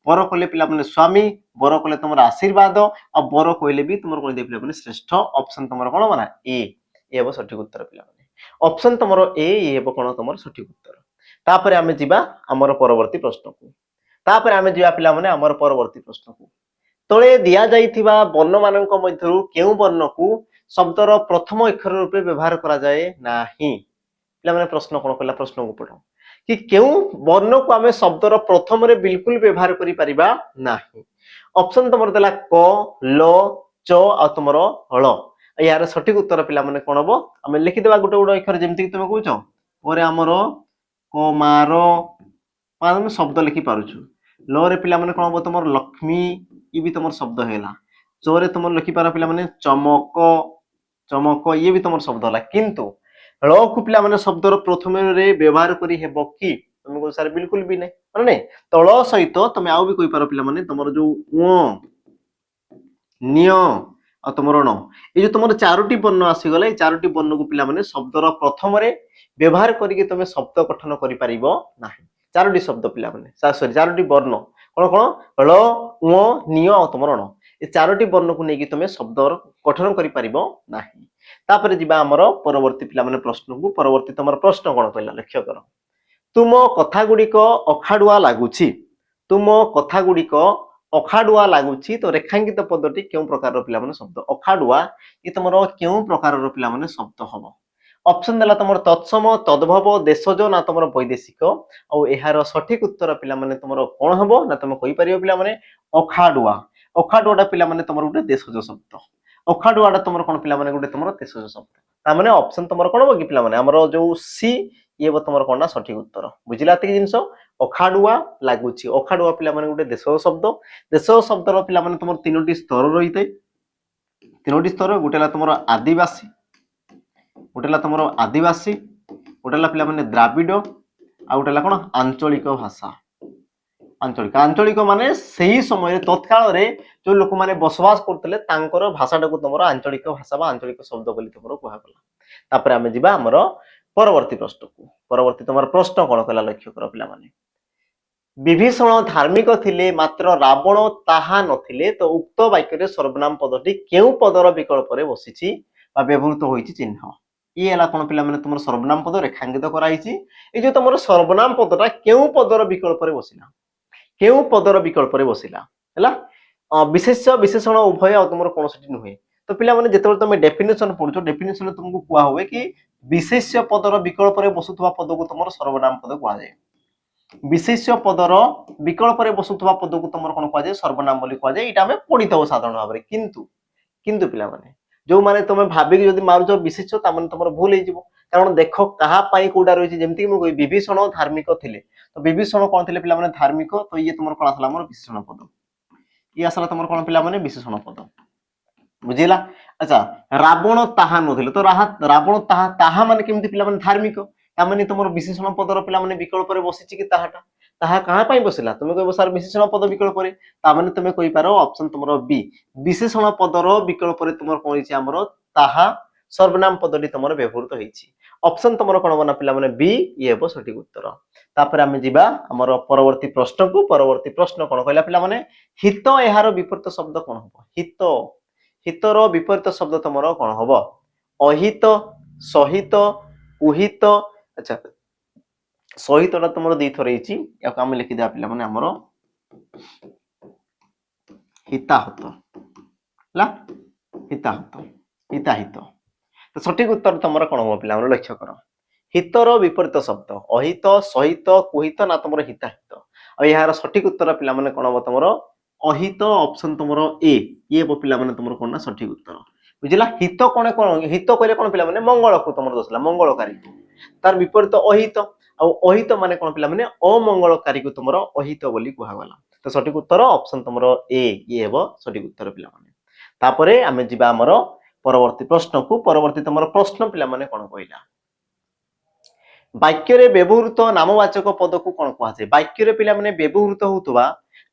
ବର କହିଲେ ପିଲାମାନେ ସ୍ୱାମୀ, ବର କହିଲେ ତମର ଆଶୀର୍ବାଦ ଆଉ ବର କହିଲେ ବି ତମର କଣ ପିଲାମାନେ ଶ୍ରେଷ୍ଠ। ଅପସନ ତମର କଣ ହବ ନା ଏ ହେବ ସଠିକ ଉତ୍ତର ପିଲାମାନେ। ଅପସନ ତମର ଏ ହେବ କଣ ତମର ସଠିକ ଉତ୍ତର। ତାପରେ ଆମେ ଯିବା ଆମର ପରବର୍ତ୍ତୀ ପ୍ରଶ୍ନକୁ। ତାପରେ ଆମେ ଯିବା ପିଲାମାନେ ଆମର ପରବର୍ତ୍ତୀ ପ୍ରଶ୍ନକୁ। ତଳେ ଦିଆଯାଇଥିବା ବର୍ଣ୍ଣମାନଙ୍କ ମଧ୍ୟରୁ କେଉଁ ବର୍ଣ୍ଣକୁ ଶବ୍ଦର ପ୍ରଥମ ଅକ୍ଷର ରୂପେ ବ୍ୟବହାର କରାଯାଏ ନାହିଁ? ପିଲାମାନେ ପ୍ରଶ୍ନ କଣ କହିଲା? ପ୍ରଶ୍ନକୁ ପଢ କି କେଉଁ ବର୍ଣ୍ଣକୁ ଆମେ ଶବ୍ଦର ପ୍ରଥମରେ ବିଲକୁଲ ବ୍ୟବହାର କରିପାରିବା ନାହିଁ? ଅପସନ ତମର ଦେଲା କ, ଲ, ଚ ଆଉ ତମର ଳ। ଏହାର ସଠିକ ଉତ୍ତର ପିଲାମାନେ କଣ ହବ? ଆମେ ଲେଖିଦେବା ଗୋଟେ ଗୋଟେ ଅକ୍ଷର ଯେମିତି କି ତମେ କହୁଛ ପରେ ଆମର କମାର ଆମେ ଶବ୍ଦ ଲେଖି ପାରୁଛୁ। ଲ ରେ ପିଲାମାନେ କଣ ହବ ତମର ଲକ୍ଷ୍ମୀ, ଇଏ ବି ତମର ଶବ୍ଦ ହେଇଗଲା। ଚ ରେ ତମର ଲେଖିପାର ପିଲାମାନେ ଚମକ, ଚମକ ଇଏ ବି ତମର ଶବ୍ଦ ହେଲା। କିନ୍ତୁ ଳ କୁ ପିଲାମାନେ ଶବ୍ଦର ପ୍ରଥମରେ ବ୍ୟବହାର କରି ହେବ କି? ତମେ କହୁଛ ସାର୍ ବିଲକୁଲ ବି ନାହିଁ ମାନେ ନାଇଁ। ତଳ ସହିତ ତମେ ଆଉ ବି କହିପାର ପିଲାମାନେ ତମର ଯୋଉ ନିୟ ଆଉ ତମର ଣ ଏଇ ଯୋଉ ତମର ଚାରୋଟି ବର୍ଣ୍ଣ ଆସିଗଲା। ଏଇ ଚାରୋଟି ବର୍ଣ୍ଣକୁ ପିଲାମାନେ ଶବ୍ଦର ପ୍ରଥମରେ ବ୍ୟବହାର କରିକି ତମେ ଶବ୍ଦ ଗଠନ କରିପାରିବ ନାହିଁ। ଚାରୋଟି ଶବ୍ଦ ପିଲାମାନେ ସରି ଚାରୋଟି ବର୍ଣ୍ଣ କଣ କଣ? ଳ, ନିୟ ଆଉ ତମର ଣ। ଏ ଚାରୋଟି ବର୍ଣ୍ଣକୁ ନେଇକି ତମେ ଶବ୍ଦର ଗଠନ କରିପାରିବ ନାହିଁ। ତାପରେ ଯିବା ଆମର ପରବର୍ତ୍ତୀ ପିଲାମାନେ ପ୍ରଶ୍ନକୁ। ପରବର୍ତ୍ତୀ ତମର ପ୍ରଶ୍ନ କଣ କହିଲା ଲକ୍ଷ୍ୟ କର। ତୁମ କଥା ଗୁଡିକ ଅଖାଡୁଆ ଲାଗୁଛି। ତୁମ କଥା ଗୁଡିକ ଅଖାଡୁଆ ଲାଗୁଛି। ତ ରେଖାଙ୍କିତ ପଦଟି କେଉଁ ପ୍ରକାରର ପିଲାମାନେ ଶବ୍ଦ? ଅଖାଡୁଆ ଏ ତମର କେଉଁ ପ୍ରକାରର ପିଲାମାନେ ଶବ୍ଦ ହବ? ଅପସନ ଦେଲା ତମର ତତ୍ସମ, ତଦ୍ଭବ, ଦେଶଜ ନା ତମର ବୈଦେଶିକ। ଆଉ ଏହାର ସଠିକ ଉତ୍ତର ପିଲାମାନେ ତମର କଣ ହବ ନା ତମେ କହିପାରିବ ପିଲାମାନେ ଅଖାଡୁଆ। ଅଖାଡୁଆଟା ପିଲାମାନେ ତମର ଗୋଟେ ଦେଶଜ ଶବ୍ଦ। ଅଖାଡୁଆଟା ତମର କଣ ପିଲାମାନେ ଗୋଟେ ତମର ଦେଶଜ ଶବ୍ଦ। ତାମାନେ ଅପସନ ତମର କଣ ହବ କି ପିଲାମାନେ ଆମର ଯୋଉ ସି ଇଏ ତମର କଣ ନା ସଠିକ ଉତ୍ତର। ବୁଝିଲା ଏତିକି ଜିନିଷ? ଅଖାଡୁଆ ଲାଗୁଛି। ଅଖାଡୁଆ ପିଲାମାନେ ଗୋଟେ ଦେଶଜ ଶବ୍ଦ। ଦେଶଜ ଶବ୍ଦର ପିଲାମାନେ ତମର ତିନୋଟି ସ୍ତର ରହିଥାଏ। ତିନୋଟି ସ୍ତର, ଗୋଟେ ହେଲା ତମର ଆଦିବାସୀ, ଗୋଟେ ହେଲା ତମର ଆଦିବାସୀ, ଗୋଟେ ହେଲା ପିଲାମାନେ ଦ୍ରାବିଡ଼, ଆଉ ଗୋଟେ ହେଲା କଣ ଆଞ୍ଚଳିକ ଭାଷା। ଆଞ୍ଚଳିକ ମାନେ ସେଇ ସମୟରେ ତତ୍କାଳରେ ଯୋଉ ଲୋକମାନେ ବସବାସ କରୁଥିଲେ ତାଙ୍କର ଭାଷାଟାକୁ ତମର ଆଞ୍ଚଳିକ ଭାଷା ବା ଆଞ୍ଚଳିକ ଶବ୍ଦ ବୋଲି ତମର କୁହାଗଲା। ତାପରେ ଆମେ ଯିବା ଆମର ପରବର୍ତ୍ତୀ ପ୍ରଶ୍ନକୁ। ପରବର୍ତ୍ତୀ ତମର ପ୍ରଶ୍ନ କଣ କଲା ଲକ୍ଷ୍ୟ କର ପିଲାମାନେ। ବିଭୀଷଣ ଧାର୍ମିକ ଥିଲେ ମାତ୍ର ରାବଣ ତାହା ନଥିଲେ, ତ ଉକ୍ତ ବାକ୍ୟରେ ସର୍ବନାମ ପଦଟି କେଉଁ ପଦର ବିକଳ୍ପରେ ବସିଛି ବା ବ୍ୟବହୃତ ହୋଇଛି ଚିହ୍ନ। ଇଏ ହେଲା କଣ ପିଲାମାନେ ତମର ସର୍ବନାମ ପଦ ରେଖାଙ୍କିତ କରାଯାଇଛି। ଏଇ ଯୋଉ ତମର ସର୍ବନାମ ପଦଟା କେଉଁ ପଦର ବିକଳ୍ପରେ ବସିଲା, କେଉଁ ପଦର ବିକଳ୍ପରେ ବସିଲା ହେଲା। ବିଶେଷ୍ୟ ବିଶେଷଣ ଉଭୟ ଆଉ ତମର କୌଣସି ନୁହେଁ। ତ ପିଲାମାନେ ଯେତେବେଳେ ତମେ ଡେଫିନେସନ ପଢୁଛ, ଡେଫିନେସନରେ ତୁମକୁ କୁହା ହୁଏ କି ବିଶେଷ୍ୟ ପଦର ବିକଳ୍ପରେ ବସୁଥିବା ପଦକୁ ତମର ସର୍ବନାମ ପଦ କୁହାଯାଏ। ବିଶେଷ୍ୟ ପଦର ବିକଳ୍ପରେ ବସୁଥିବା ପଦକୁ ତମର କଣ କୁହାଯାଏ, ସର୍ବନାମ ବୋଲି କୁହାଯାଏ। ଏଇଟା ଆମେ ପଢିଥାଉ ସାଧାରଣ ଭାବରେ। କିନ୍ତୁ ପିଲାମାନେ ଯୋଉମାନେ ତମେ ଭାବିକି ଯଦି ମାରୁଛ ବିଶେଷ୍ୟ, ତାମାନେ ତମର ଭୁଲ ହେଇଯିବ। କାରଣ ଦେଖ କାହା ପାଇଁ କୋଉଟା ରହିଛି, ଯେମିତି ମୁଁ କହିବି ବିଭୀଷଣ ଧାର୍ମିକ ଥିଲେ, ତ ବିଭୀଷଣ କଣ ଥିଲେ ପିଲାମାନେ ଧାର୍ମିକ, ତ ଇଏ ତମର କଣ ଆସିଲା ଆମର ବିଶେଷଣ ପଦ। ଇଏ ଆସିଲା ତମର କଣ ପିଲାମାନେ ବିଶେଷଣ ପଦ, ବୁଝିଲା। ଆଚ୍ଛା, ରାବଣ ତାହା ନଥିଲେ, ତ ରାବଣ ତାହା ମାନେ କେମିତି ପିଲାମାନେ ଧାର୍ମିକ, ତାମାନେ ତମର ବିଶେଷଣ ପଦର ପିଲାମାନେ ବିକଳ୍ପରେ ବସିଛି କି ତାହାଟା, ତାହା କାହା ପାଇଁ ବସିଲା, ତୁମେ କହିବ ସାର୍ ବିଶେଷଣ ପଦ ବିକଳ୍ପରେ, ତାମାନେ ତୁମେ କହିପାର ଅପସନ ତମର ବି, ବିଶେଷଣ ପଦର ବିକଳ୍ପରେ ତମର କଣ ହେଇଛି ଆମର ତାହା ସର୍ବନାମ ପଦଟି ତମର ବ୍ୟବହୃତ ହେଇଛି। ଅପସନ ତମର କଣ ହବ ନା ପିଲାମାନେ ବି, ଇଏ ହେବ ସଠିକ ଉତ୍ତର। ତାପରେ ଆମେ ଯିବା ଆମର ପରବର୍ତ୍ତୀ ପ୍ରଶ୍ନକୁ। ପରବର୍ତ୍ତୀ ପ୍ରଶ୍ନ କଣ କହିଲା ପିଲାମାନେ, ହିତ ଏହାର ବିପରୀତ ଶବ୍ଦ କଣ ହବ। ହିତର ବିପରୀତ ଶବ୍ଦ ତମର କଣ ହବ, ଅହିତ, ସହିତ, ଉହିତ। ଆଚ୍ଛା, ସହିତଟା ତମର ଦିଥର ହେଇଛି, ୟାକୁ ଆମେ ଲେଖିଦେବା ପିଲାମାନେ ଆମର ହିତାହତ ହେଲା, ହିତାହିତ। ତ ସଠିକ ଉତ୍ତର ତମର କଣ ହବ ପିଲାମାନେ ଲକ୍ଷ୍ୟ କର। ହିତର ବିପରୀତ ଶବ୍ଦ ଅହିତ, ସହିତ, କୁହିତ ନା ତମର ହିତାହିତ। ଆଉ ଏହାର ସଠିକ ଉତ୍ତର ପିଲାମାନେ କଣ ହବ ତମର ଅହିତ। ଅପସନ ତମର ଏ, ଇଏ ହବ ପିଲାମାନେ ତମର କଣ ନା ସଠିକ ଉତ୍ତର। ବୁଝିଲା। ହିତ କଣ ହିତ କହିଲେ କଣ ପିଲାମାନେ ମଙ୍ଗଳକୁ ତମର ଦୋଷିଲା, ମଙ୍ଗଳକାରୀ। ତାର ବିପରୀତ ଅହିତ, ଆଉ ଅହିତ ମାନେ କଣ ପିଲାମାନେ ଅମଙ୍ଗଳକାରୀକୁ ତମର ଅହିତ ବୋଲି କୁହାଗଲା। ତ ସଠିକ ଉତ୍ତର ଅପସନ ତମର ଏ, ଇଏ ହେବ ସଠିକ ଉତ୍ତର ପିଲାମାନେ। ତାପରେ ଆମେ ଯିବା ଆମର ପରବର୍ତ୍ତୀ ପ୍ରଶ୍ନକୁ। ପରବର୍ତ୍ତୀ ତମର ପ୍ରଶ୍ନ ପିଲାମାନେ କଣ କହିଲା, ବାକ୍ୟରେ ବ୍ୟବହୃତ ନାମବାଚକ ପଦକୁ କଣ କୁହାଯାଏ। ବାକ୍ୟରେ ପିଲାମାନେ ବ୍ୟବହୃତ ହେଉଥିବା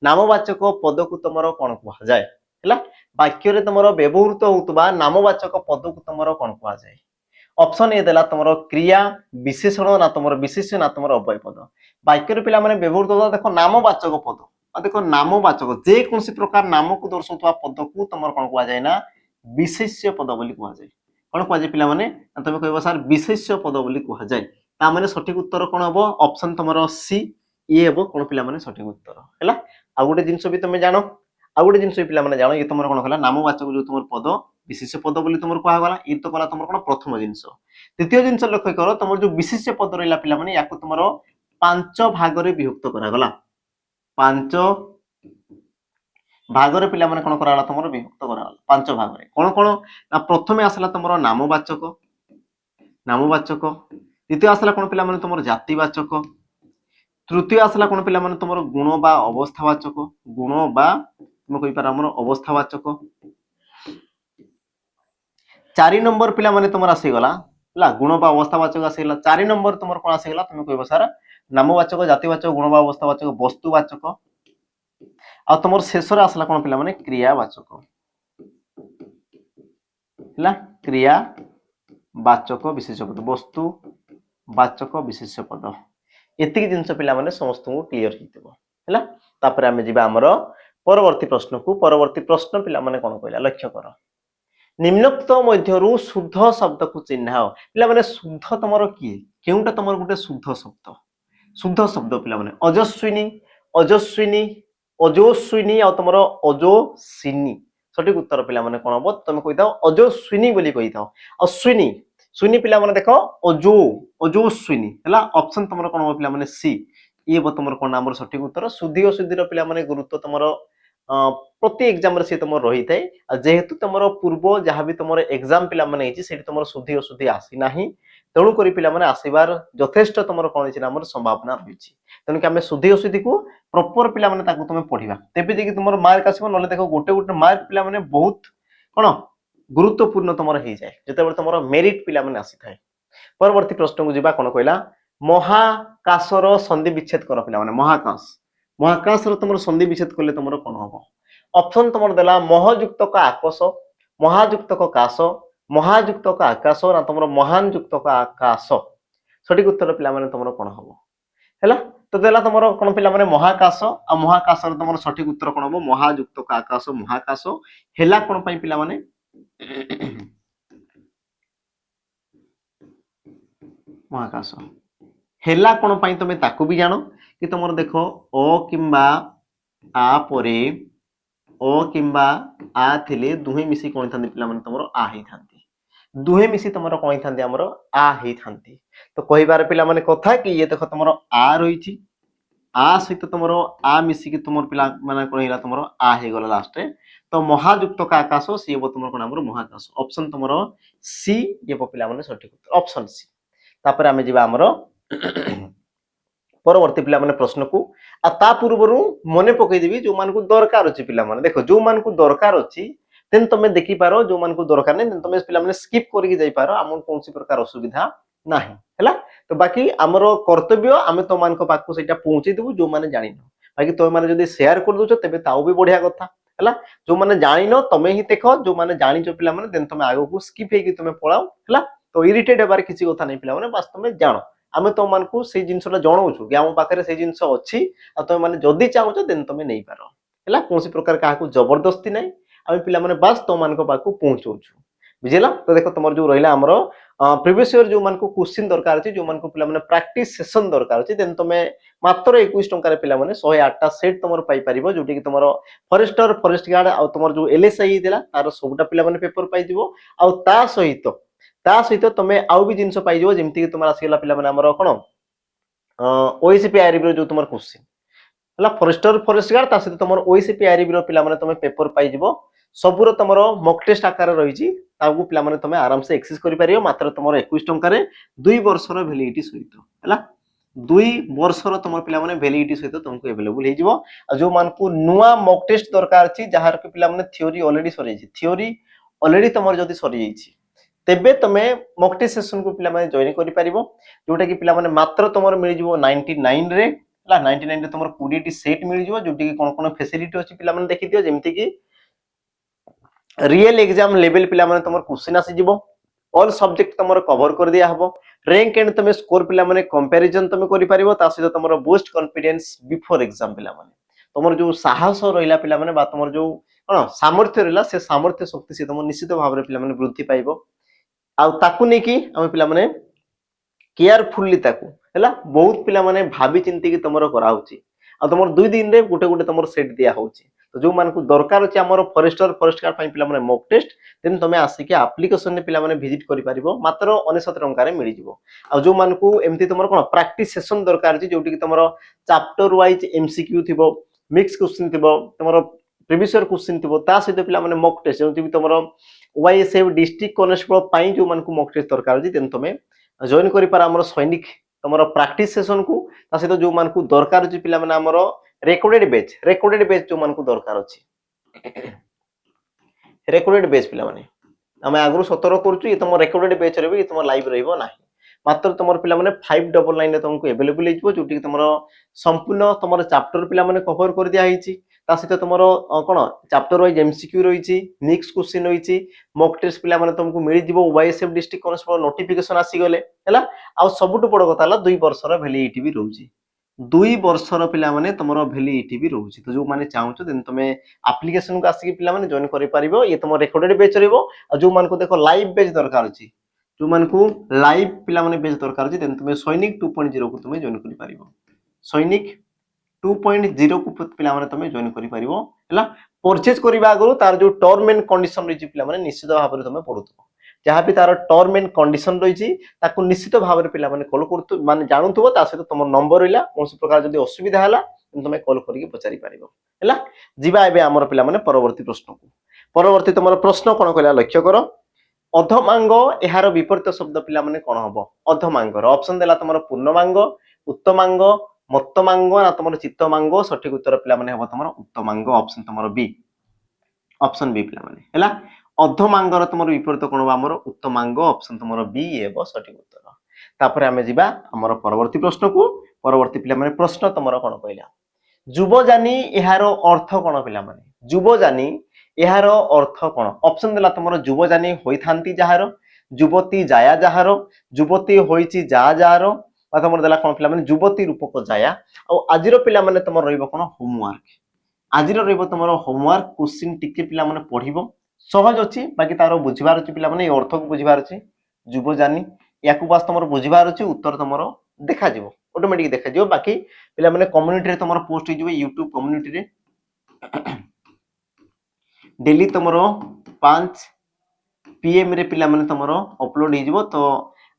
ନାମବାଚକ ପଦକୁ ତମର କଣ କୁହାଯାଏ ହେଲା। ବାକ୍ୟରେ ତମର ବ୍ୟବହୃତ ହେଉଥିବା ନାମବାଚକ ପଦକୁ ତମର କଣ କୁହାଯାଏ। ଅପସନ ଏ ଦେଲା ତମର କ୍ରିୟା, ବିଶେଷଣ ନା ତମର ବିଶେଷ୍ୟ ନା ତମର ଅବ୍ୟୟ ପଦ। ବାକ୍ୟରେ ପିଲାମାନେ ବ୍ୟବହୃତ ହେଉଥିବା ଦେଖ ନାମବାଚକ ପଦ, ଆଉ ଦେଖ ନାମବାଚକ ଯେକୌଣସି ପ୍ରକାର ନାମକୁ ଦର୍ଶାଉଥିବା ପଦକୁ ତମର କଣ କୁହାଯାଏ ନା ବିଶେଷ୍ୟ ପଦ ବୋଲି କୁହାଯାଏ। କଣ କୁହାଯାଏ ପିଲାମାନେ, ତମେ କହିବ ସାର୍ ବିଶେଷ୍ୟ ପଦ ବୋଲି କୁହାଯାଏ। ତାମାନେ ସଠିକ ଉତ୍ତର କଣ ହବ, ଅପସନ ତମର ସି, ଇଏ ହେବ କଣ ପିଲାମାନେ ସଠିକ ଉତ୍ତର ହେଲା। ଆଉ ଗୋଟେ ଜିନିଷ ବି ତମେ ଜାଣ, ଆଉ ଗୋଟେ ଜିନିଷ ବି ପିଲାମାନେ ଜାଣ, ଇଏ ତମର କଣ କଲା ନାମବାଚକ ଯୋଉ ତମର ପଦ ବିଶେଷ୍ୟ ପଦ ବୋଲି ତମର କୁହାଗଲା। ଇଏ ତ କଲା ତମର କଣ ପ୍ରଥମ ଜିନିଷ। ଦ୍ୱିତୀୟ ଜିନିଷ ଲକ୍ଷ୍ୟ କର, ତମର ଯୋଉ ବିଶେଷ୍ୟ ପଦ ରହିଲା ପିଲାମାନେ, ୟାକୁ ତମର 5 ଭାଗରେ ବିଭକ୍ତ କରାଗଲା। 5 ଭାଗରେ ପିଲାମାନେ କଣ କରାଗଲା ତମର ବିଭକ୍ତ କରାଗଲା 5 ଭାଗରେ। କଣ କଣ ନା ପ୍ରଥମେ ଆସିଲା ତମର ନାମବାଚକ, ଦ୍ୱିତୀୟ ଆସିଲା କଣ ପିଲାମାନେ ତମର ଜାତିବାଚକ, ତୃତୀୟ ଆସିଲା କଣ ପିଲାମାନେ ତମର ଗୁଣ ବା ଅବସ୍ଥାବାଚକ, ଗୁଣ ବା ତମେ କହିପାର ଆମର ଅବସ୍ଥାବାଚକ। 4 ନମ୍ବର ପିଲାମାନେ ତମର ଆସିଗଲା ହେଲା, ଗୁଣ ବା ଅବସ୍ଥାବାଚକ ଆସିଗଲା। 4 ନମ୍ବର ତମର କଣ ଆସିଗଲା, ତମେ କହିବ ସାର୍ ନାମବାଚକ, ଜାତିବାଚକ, ଗୁଣ ବା ଅବସ୍ଥାବାଚକ, ବସ୍ତୁବାଚକ। ଆଉ ତମର ଶେଷରେ ଆସିଲା କଣ ପିଲାମାନେ କ୍ରିୟାବାଚକ ହେଲା, କ୍ରିୟାବାଚକ ବିଶେଷ୍ୟ ପଦ, ବସ୍ତୁ ବାଚକ ବିଶେଷ୍ୟ ପଦ। ଏତିକି ଜିନିଷ ପିଲାମାନେ ସମସ୍ତଙ୍କୁ କ୍ଲିୟର ହେଇଥିବ ହେଲା। ତାପରେ ଆମେ ଯିବା ଆମର ପରବର୍ତ୍ତୀ ପ୍ରଶ୍ନକୁ। ପରବର୍ତ୍ତୀ ପ୍ରଶ୍ନ ପିଲାମାନେ କଣ କହିଲା ଲକ୍ଷ୍ୟ କର, ନିମ୍ନୋକ୍ତ ମଧ୍ୟରୁ ଶୁଦ୍ଧ ଶବ୍ଦକୁ ଚିହ୍ନାଅ। ପିଲାମାନେ ଶୁଦ୍ଧ ତମର କିଏ, କେଉଁଟା ତମର ଗୋଟେ ଶୁଦ୍ଧ ଶବ୍ଦ। ଶୁଦ୍ଧ ଶବ୍ଦ ପିଲାମାନେ ଅଜସ୍ୱିନୀ, ଅଜସ୍ୱିନୀ, ଅଜୋସ୍ୱିନୀ ଆଉ ତମର ଅଜୋସିନୀ। ସଠିକ ଉତ୍ତର ପିଲାମାନେ କଣ ହବ, ତମେ କହିଥାଅ ଅଜସ୍ୱିନୀ ବୋଲି କହିଥାଅ। ଆଉ ସ୍ୱିନୀ, ସ୍ୱିନୀ ପିଲାମାନେ ଦେଖ ଅଜୋସ୍ୱିନୀ ହେଲା। ଅପସନ ତମର କଣ ହବ ପିଲାମାନେ ସି, ଇଏ ହବ ତମର କଣ ଆମର ସଠିକ ଉତ୍ତର। ଶୁଦ୍ଧି ଅଶୁଦ୍ଧିର ପିଲାମାନେ ଗୁରୁତ୍ୱ ତମର ପ୍ରତି ଏକ୍ସାମ ରେ ସେ ତମର ରହିଥାଏ। ଆଉ ଯେହେତୁ ତମର ପୂର୍ବ ଯାହାବି ତମର ଏକ୍ସାମ ପିଲାମାନେ ହେଇଛି ସେଠି ତମର ଶୁଦ୍ଧି ଅଶୁଦ୍ଧି ଆସିନାହିଁ, ତେଣୁକରି ପିଲାମାନେ ଆସିବାର ଯଥେଷ୍ଟ ତମର କଣ ହେଇଛି ନା ଆମର ସମ୍ଭାବନା ରହିଛି। ତେଣୁକି ଆମେ ଶୁଦ୍ଧି ଅଶୁଦ୍ଧିକୁ ପ୍ରପର ପିଲାମାନେ ତାକୁ ତମେ ପଢିବା, ତେବେ ଯାଇକି ତମର ମାର୍କ ଆସିବ। ନହେଲେ ଦେଖ ଗୋଟେ ଗୋଟେ ମାର୍କ ପିଲାମାନେ ବହୁତ କଣ गुरुत्वपूर्ण तुम हो जाए जिते तुम मेरिट पिला माने आसी थाए। परवर्ती प्रश्न को जीवा कोन कहला महाकाशर संधि विच्छेद कर पिला माने महाकाश महाकाशर तुम संधि विच्छेद कले तुम कोन हम ऑप्शन तुम देला महयुक्त का आकाश महायुक्त का काश महायुक्त का आकाश ना तुम महान युक्त का आकाश सठिक उत्तर पिला माने तुम कोन हम हैला तो देला तुम कोन पिला माने महाकाश आ महाकाश तुम सठिक उत्तर कोन हम महायुक्त का आकाश महाकाश हैला कोन पई पिला माने महाकाश हैला कोन पई तमे ताकू भी जानो कि तुम देखो अ किंबा आ परे अ किंबा आ थिले दुहे मिसी कोन थांती पिला माने तुमरो आ हेई थांती दुहे मिसी तुमरो कोन थांती हमरो आ हेई थांती तो कहिबार पिला माने कथा कि ये देखो तुमरो आ रहिछि आ सहित तुमरो आ मिसी कि तुमर पिला माने कोन हिला तुमरो आ हे गला लास्ट रे तो महायुक्त का आकाश सी हे तुमरो कोन हमरो महाकाश ऑप्शन तुमरो सी ये पिला माने सठिक उत्तर ऑप्शन सी तापर आमे जिबा हमरो परवर्ती पिला माने प्रश्न को आ ता पूर्वरु मने पकई देबी जो मान को दरकार अछि पिला माने देखो जो मान को दरकार अछि तेन तमे देखि पारो जो मान को दरकार नै तेन तमे पिला माने स्किप करि जाई पारो हमन कोनसी प्रकार असुविधा नाही हैला तो बाकी हमरो कर्तव्य आमे तो मान को पाकु सेटा पहुंची देबु जो माने जानि न बाकी तो माने जदी शेयर कर दोछो तबे ताऊ भी बढ़िया कथा हैला जो माने जानि न तमे ही देखो जो माने जानि जो पिला माने तेन तमे आगो को स्किप हे कि तमे पळाओ हैला तो इरिटेट हेबार किसी कथा नै पिला माने बस तमे जानो आमे तो मान को से जिंसटा जणाउछु कि हम पाखरे से जिंस अछि आ तो माने जदी चाहूछ देन तमे नै पारो हैला कोनसी प्रकार काहा को जबरदस्ती नै आमे पिला माने बस तो मान को पाखु पहुंचौछु बुझिला तो देखो तमर जो रहिला हमरो प्रीवियस ईयर जो मान को क्वेश्चन दरकार अछि जो मान को पिला माने प्रैक्टिस सेशन दरकार अछि देन तमे मात्र 21 टंका रे पिला माने 108 टा सेट तमर पाई परिबो जोटी कि तमरो फॉरेस्टर फॉरेस्ट गार्ड आ तमर जो एलएसआई देला तार सबटा पिला माने पेपर पाई दिबो आ ता सहित तमे आउ भी जिंस पाई दिबो जेमति कि तमर आसीला पिला माने हमरो कोन ओईसीपी आईआरबी जो तमर क्वेश्चन हला फॉरेस्टर फॉरेस्ट गार्ड ता सहित तमर ओईसीपी आईआरबी रो पिला माने तमे पेपर पाई दिबो सबुरो तमरो मॉक टेस्ट आकार रहिछि ताकू पिला माने तमे आराम से एक्सेस करि परियो मात्र तमरो 21 टंका रे 2 वर्षर वैलिडिटी सहित हला 2 वर्षर तमर पिला माने वैलिडिटी सहित तुमको अवेलेबल हे जिवो आ जो मान को नुवा मॉक टेस्ट दरकार छी जहार के पिला माने थ्योरी ऑलरेडी सरि छि थ्योरी ऑलरेडी तमर जदी सरि जाइछि तेबे तमे मॉक टेस्ट सेशन को पिला माने जॉइन करि परिबो जोटा कि पिला माने मात्र तमर मिलि जिवो 99 रे हला 99 रे तमर 20 टी सेट मिलि जिवो जोटी कि कोन कोन फैसिलिटी अछि पिला माने देखि दियो जेमति कि रियल एग्जाम लेवल पिला माने तमर क्वेश्चन आसी जिवो ऑल सब्जेक्ट तमर कवर कर दिया हबो रैंक एंड तमे स्कोर पिला माने कंपैरिजन तमे करि परिबो ता सहित तमर बूस्ट कॉन्फिडेंस बिफोर एग्जाम पिला माने तमर जो साहस रहिला पिला माने बा तमर जो कोन सामर्थ्य रहिला से सामर्थ्य शक्ति से तमर निश्चित भाव रे पिला माने वृद्धि पाइबो आ ताकू नै कि हम पिला माने केयरफुली ताकू हैला बहुत पिला माने भाबी चिंती कि तमरो करा होची आ तमर 2 दिन रे गुटे गुटे तमर सेट दिया होची तो जो मान को दरकार अछि हमर फॉरेस्टर फॉरेस्ट गार्ड पई पिला माने मॉक टेस्ट देन तमे आसी के एप्लीकेशन ने पिला माने विजिट करि परिबो मात्र 99 टंका रे मिलि जिवो आ जो मान को एमती तमर कोन प्रैक्टिस सेशन दरकार अछि जोटी कि तमर चैप्टर वाइज एमसीक्यू थिबो मिक्स क्वेश्चन थिबो तमर प्रीवियस ईयर क्वेश्चन थिबो ता सहित पिला माने मॉक टेस्ट जोटी कि तमर वाईएसएफ डिस्ट्रिक्ट कॉन्स्टेबल पई जो मान को मॉक टेस्ट दरकार अछि देन तमे जॉइन करि पार हमर सैनिक तमर प्रैक्टिस सेशन को ता सहित जो मान को दरकार अछि पिला माने हमर रेकॉर्डेड बैच जो मान को दरकार अछि रेकॉर्डेड बैच पिला माने हम आगु 17 करछु ये तमर रेकॉर्डेड बैच रहबे ये तमर लाइव रहबो नाही मात्र तमर पिला माने 599 रे तुमको अवेलेबल हेजबो जोटी तमर संपूर्ण तमर चैप्टर पिला माने कवर कर दिया हेछि ता सहित तमर कोन चैप्टर वाइज एमसीक्यू रहिछि मिक्स क्वेश्चन रहिछि मॉक टेस्ट पिला माने तुमको मिलि जिवो वाईएसएफ डिस्ट्रिक्ट कॉन्स्टेबल नोटिफिकेशन आसी गले हैला आ सबटु बड़ कथा हला 2 वर्षर वैलिडिटी भी रहउछि 2 वर्षर पिला माने तमरो वैलिडिटी भी रहउछि तो जो माने चाहउछ देन तमे एप्लीकेशन को आसी पिला माने जॉइन करि परिबो ये तमर रेकॉर्डेड बैच रहबो आ जो मान को देखो लाइव बैच दरकार अछि जो मान को लाइव पिला माने बैच दरकार अछि देन तमे सैनिक 2.0 को तमे जॉइन करि परिबो सैनिक 2.0 को पिला माने तमे जॉइन करि परिबो हैला परचेज करिबा आगु तार जो टर्म एंड कंडीशन रहिछि पिला माने निश्चित भाव रे तमे पढुतो जहाँ भी तार टर्म एंड कंडीशन रहिछि ताकू निश्चित भाव रे पिला माने कॉल करतो माने जानुथबो ता सहित तमर नंबर रहिला कोनसी प्रकार जदी असुविधा हला तमे कॉल करि के पचारि परिबो हैला जिबा एबे हमर पिला माने परवर्ती प्रश्न को परवर्ती तमर प्रश्न कोन कहला लक्ष्य करो अधमांग एहार विपरीत शब्द पिला माने कोन हबो अधमांग रो ऑप्शन देला तमर पूर्णमांग उत्तमांग मत्तमांग ना तमर चित्तमांग सठिक उत्तर पिला माने हबो तमर उत्तमांग ऑप्शन तमर बी पिला माने हैला ଅର୍ଦ୍ଧମାଙ୍ଗର ତମର ବିପରୀତ କଣ ହବ ଆମର ଉତ୍ତମାଙ୍ଗ ଅପସନ ତମର ବି ହେବ ସଠିକ ଉତ୍ତର। ତାପରେ ଆମେ ଯିବା ଆମର ପରବର୍ତ୍ତୀ ପ୍ରଶ୍ନକୁ। ପରବର୍ତ୍ତୀ ପିଲାମାନେ ପ୍ରଶ୍ନ ତମର କଣ କହିଲା ଯୁବଯାନୀ ଏହାର ଅର୍ଥ କଣ ପିଲାମାନେ ଯୁବଯାନୀ ଏହାର ଅର୍ଥ କଣ ଅପସନ ଦେଲା ତମର ଯୁବଯାନୀ ହୋଇଥାନ୍ତି ଯାହାର ଯୁବତୀ ଜାୟା ଯାହାର ଯୁବତୀ ହୋଇଛି ଯା ଯାହାର ବା ତମର ଦେଲା କଣ ପିଲାମାନେ ଯୁବତୀ ରୂପକ ଜାୟା ଆଉ ଆଜିର ପିଲାମାନେ ତମର ରହିବ କଣ ହୋମୱାର୍କ ଆଜିର ରହିବ ତମର ହୋମୱାର୍କ କ୍ୱେଶ୍ଚିନ୍ ଟିକେ ପିଲାମାନେ ପଢିବ ସହଜ ଅଛି ବାକି ତାର ବୁଝିବାର ଅଛି ପିଲାମାନେ ଏ ଅର୍ଥକୁ ବୁଝିବାର ଅଛି ଯୁବଯାନୀ ୟାକୁ ବାସ୍ ତମର ବୁଝିବାର ଅଛି ଉତ୍ତର ତମର ଦେଖାଯିବ ଅଟୋମେଟିକ ଦେଖାଯିବ ବାକି ପିଲାମାନେ କମ୍ୟୁନିଟିରେ ତମର ପୋଷ୍ଟ ହେଇଯିବ ୟୁଟ୍ୟୁବ କମ୍ୟୁନିଟିରେ डेली तुमरो 5 PM रे पिला माने तुमरो अपलोड हो जिवो तो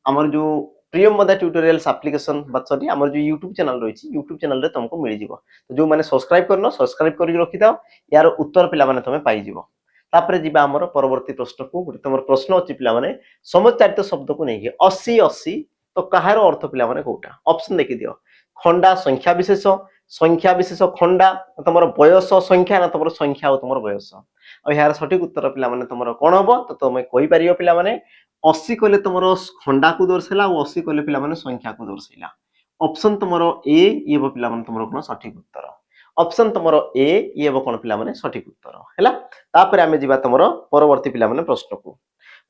हमर जो प्रियमदा ट्यूटोरियल्स एप्लीकेशन बचरी हमर जो YouTube चैनल रहिछि YouTube चैनल रे तुमको मिल जिवो तो जो माने सब्सक्राइब करनो सब्सक्राइब करि रखि दाओ यार उत्तर पिला माने तमे पाई जिवो तापरे जिबा हमर परवर्ती प्रश्न को गुटे तुमर प्रश्न अछि पिला माने समुच्चारित शब्द को नेकी 80 80 तो कहार अर्थ पिला माने कोटा ऑप्शन देखि दियो खंडा संख्या विशेष खंडा तुमर बयस संख्या ना तुमर संख्या और तुमर बयस और यार सठिक उत्तर पिला माने तुमर कोन हबो तो तुमे कहि परियो पिला माने 80 कहले तुमर खंडा को दर्शाइला और 80 कहले पिला माने संख्या को दर्शाइला ऑप्शन तुमर ए ये बो पिला माने तुमर कोन सठिक उत्तर ऑप्शन तुमर ए ये बो कोन पिला माने सठिक उत्तर हैला तापर आमे जिबा तुमर परवर्ती पिला माने प्रश्न को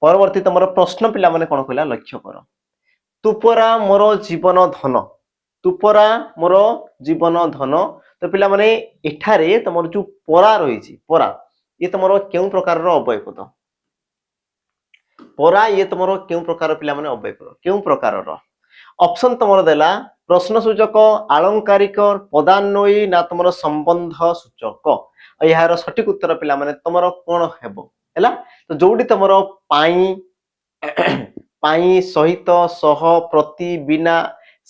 परवर्ती तुमर प्रश्न पिला माने कोन कहला लक्ष्य कर तुपरा मोर जीवन धन तुपरा मोर जीवन धन तो पिला माने एठारे तुमर जो परा रहिछि परा ये तुमरो केउ प्रकार रो अव्यय पद परा ये तुमरो केउ प्रकार पिला माने अव्यय पद केउ प्रकार रो ऑप्शन तुमरो देला प्रश्न सूचक आलंकारिक पदान्वयी ना तुमरो संबंध सूचक यार सठिक उत्तर पिला माने तुमरो कोन हेबो हैला तो जोडी तुमरो पाई पाई सहित सह प्रति बिना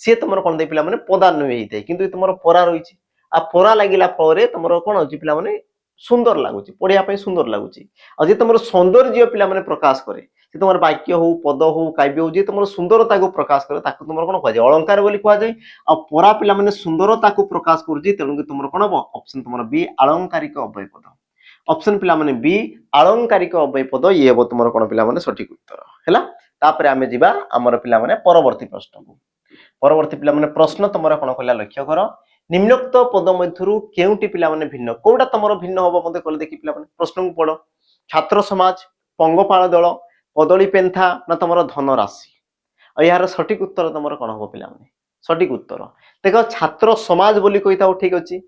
से तुमरो कोन दे पिला माने पदान्वयी हेइते किंतु तुमरो परा रहिछि आ परा लागिला परे तुमरो कोन होछि पिला माने सुंदर लागुची पढ़िया पे सुंदर लागुची आ जे तुमरो सौंदर्य पिला माने प्रकाश करे जे तुमर वाक्य हो पद हो काव्य हो जे तुमरो सुंदरता को प्रकाश करे ताको तुमरो कोन कहै अलंकार बोली कहै जाय आ परा पिला माने सुंदरता को प्रकाश करजी तेनु कि तुमरो कोन हबो ऑप्शन तुमरो बी अलंकारिक अव्यय पद ऑप्शन पिला माने बी अलंकारिक अव्यय पद ये हबो तुमरो कोन पिला माने सठिक उत्तर हैला तापरे आमे जिबा हमर पिला माने परवर्ती प्रश्न को परवर्ती पिला माने प्रश्न तुमरो कोन कहला लक्ष्य करो निम्नोक्त पद मध्यरु केउटी पिला माने भिन्न कोडा तमरो भिन्न होबो मते कहले देखि पिला माने प्रश्न को पढो छात्र समाज पंगपाल दल कदली पेंथा ना तमरो धन राशि आ यार सठिक उत्तर तमरो कोन होबो पिला माने सठिक उत्तर देखो छात्र समाज बोली कहिताओ ठीक अछि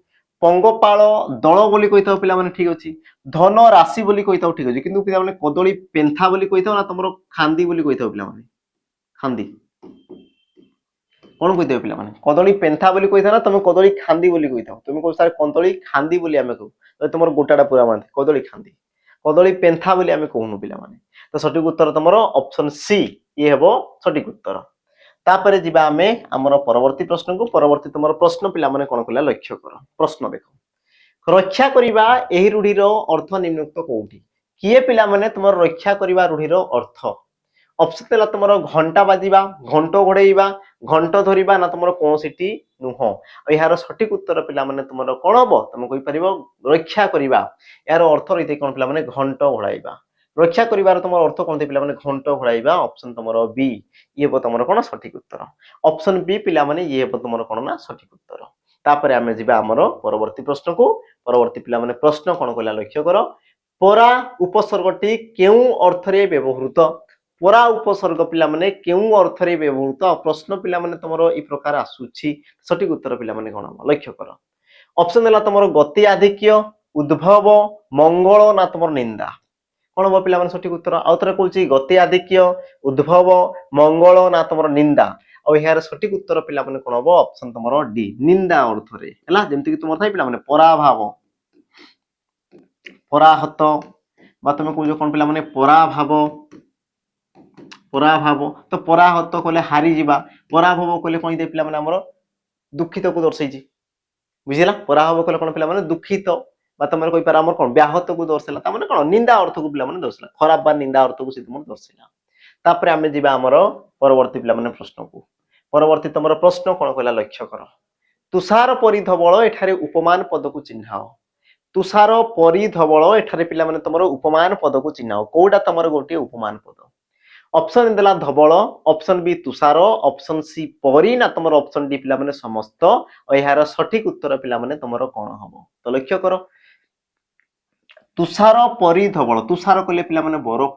पंगपाल दल बोली कहिताओ पिला माने ठीक अछि धन राशि बोली कहिताओ ठीक अछि किंतु पिला माने कदली पेंथा बोली कहिताओ ना तमरो खांदी बोली कहिताओ पिला माने खांदी कोन कहिते पिला माने कदली पेंथा बोली कहिथा ना तुम कदली खांदी बोली कहिथा तुम को सर कदली खांदी बोली हमें कहू तो तुमर गोटाडा पूरा मानते कदली खांदी कदली पेंथा बोली हमें कहूनु पिला माने तो सठिक उत्तर तुमरो ऑप्शन सी ये हेबो सठिक उत्तर तापरे जिबा हमें हमर परवर्ती प्रश्न को परवर्ती तुमर प्रश्न पिला माने कोन कहला लक्ष्य कर प्रश्न देखो रक्षा करिबा एही रूढी रो अर्थ निम्नोक्त कोउठी किए पिला माने तुमर रक्षा करिबा रूढी रो अर्थ ऑप्शन देला तुमरो घंटा बाजिबा घंटो घोड़ेइबा घंट धरिबा ना तुमरो कोनोसिटी नुह आ यार सठिक उत्तर पिला माने तुमरो कोन हबो तुम कहि परिबो रक्षा करिबा यार अर्थ रहिते कोन पिला माने घंट घोड़ाइबा रक्षा करिवार तुमरो अर्थ कोन पिला माने घंट घोड़ाइबा ऑप्शन तुमरो बी ये बो तुमरो कोन सठिक उत्तर ऑप्शन बी पिला माने ये बो तुमरो कोन ना सठिक उत्तर तापरे हमें जिबा हमरो परवर्ती प्रश्न को परवर्ती पिला माने प्रश्न कोन कहला लक्ष्य करो परा उपसर्गटी केउ अर्थरे व्यवहृत परा उपसर्ग पिला माने केउ अर्थरे व्यवहृत प्रश्न पिला माने तमरो ई प्रकार आसुछि सठिक उत्तर पिला माने कोन लक्ष्य कर ऑप्शन देला तमरो गति आधिक्य उद्भव मंगल ना तमरो निंदा कोन हो पिला माने सठिक उत्तर आउतरे कहूछि गति आधिक्य उद्भव मंगल ना तमरो निंदा और यार सठिक उत्तर पिला माने कोन हो ऑप्शन तमरो डी निंदा अर्थरे हैला जेमति कि तुमर थाई पिला माने पराभाव पराहत बा तुम कहूछ कोन पिला माने पराभाव पराभाव तो पराहत कहले हारी जिबा पराभव कहले कोन दे पिला माने हमर दुखित को दर्शाइछि बुझिला पराभव कहले कोन पिला माने दुखित बा तमर कहि पार हमर कोन व्याहत को दर्शाला त माने कोन निंदा अर्थ को पिला माने दर्शाला खराब बा निंदा अर्थ को से तुम दर्शाला तापरे हमें जिबा हमर परवर्ती पिला माने प्रश्न को परवर्ती तमर प्रश्न कोन कहला लक्ष्य कर तुषार परिधबळ एठारे उपमान पद को चिन्हाओ तुषार परी धवल एठारे पिला माने तमरो उपमान पद को चिन्हाओ कोडा तमरो गोटे उपमान पद ऑप्शन देला धवल ऑप्शन बी तुषार ऑप्शन सी परी ना तमरो ऑप्शन डी पिला माने समस्त और यार सठिक उत्तर पिला माने तमरो कोन हबो तो लक्ष्य करो तुषार परी धवल तुषार कले पिला माने बरफ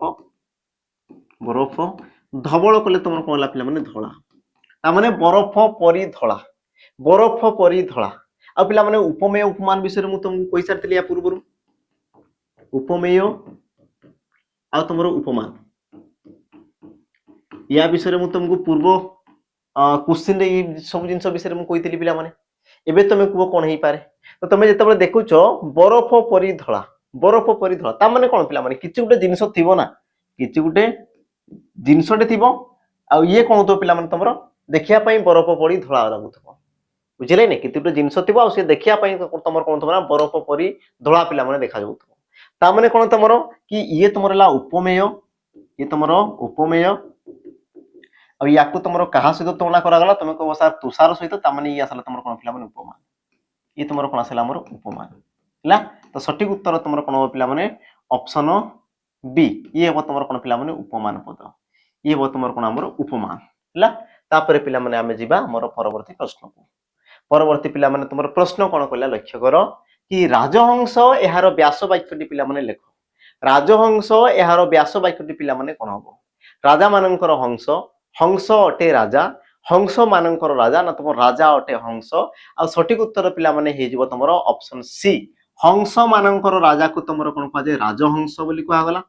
बरफ धवल कले तमरो कोन पिला माने धळा ता माने बरफ परी धळा बरफ परी धळा आ पिला माने उपमेय उपमान विषय मु तुमको कहि सारतली या पूर्व उपमेय आ तमरो उपमान या विषय मु तुमको पूर्व क्वेश्चन रे सब जिंस विषय मु कहितली पिला माने एबे तमे को कोन हेई पारे तो तमे जेतेबे देखुछो बरफ परी धळा ता माने कोन पिला माने किछि गुटे जिंस थिबो ना किछि गुटे जिंसटे थिबो आ ये कोन तो पिला माने तमरो देखिया पई बरफ परी धळा लागुथबो बुझिले ने किछि गुटे जिंस थिबो आ से देखिया पई तमरो कोन तमरा बरफ परी धळा पिला माने देखा जाउथबो ता माने कोन तमरो कि ये तमरो ला उपमेय ये तमरो उपमेय अब याकू तमरो कहा सहित तुलना करा गला तमे को सर तुषार सहित ता माने ये आसला तमरो कोन पिला माने उपमान ये तमरो कोन आसला हमर उपमान हला तो सठिक उत्तर तमरो कोन पिला माने ऑप्शन बी ये हो तमरो कोन पिला माने उपमान पद ये हो तमरो कोन हमर उपमान हला तापर पिला माने आमे जिबा हमर परवर्ती प्रश्न को परवर्ती पिला माने तमरो प्रश्न कोन कहला लक्ष्य करो कि राजहंस एहार व्यास वाक्यटी पिला माने लेखो राजहंस एहार व्यास वाक्यटी पिला माने कोन हबो राजा मानकर हंस हंस अटे राजा हंस मानकर राजा ना तुम राजा अटे हंस आ सठिक उत्तर पिला माने हे जिवो तमरो ऑप्शन सी हंस मानकर राजा को तमरो कोन कहा जाय राजहंस बोली कहा गला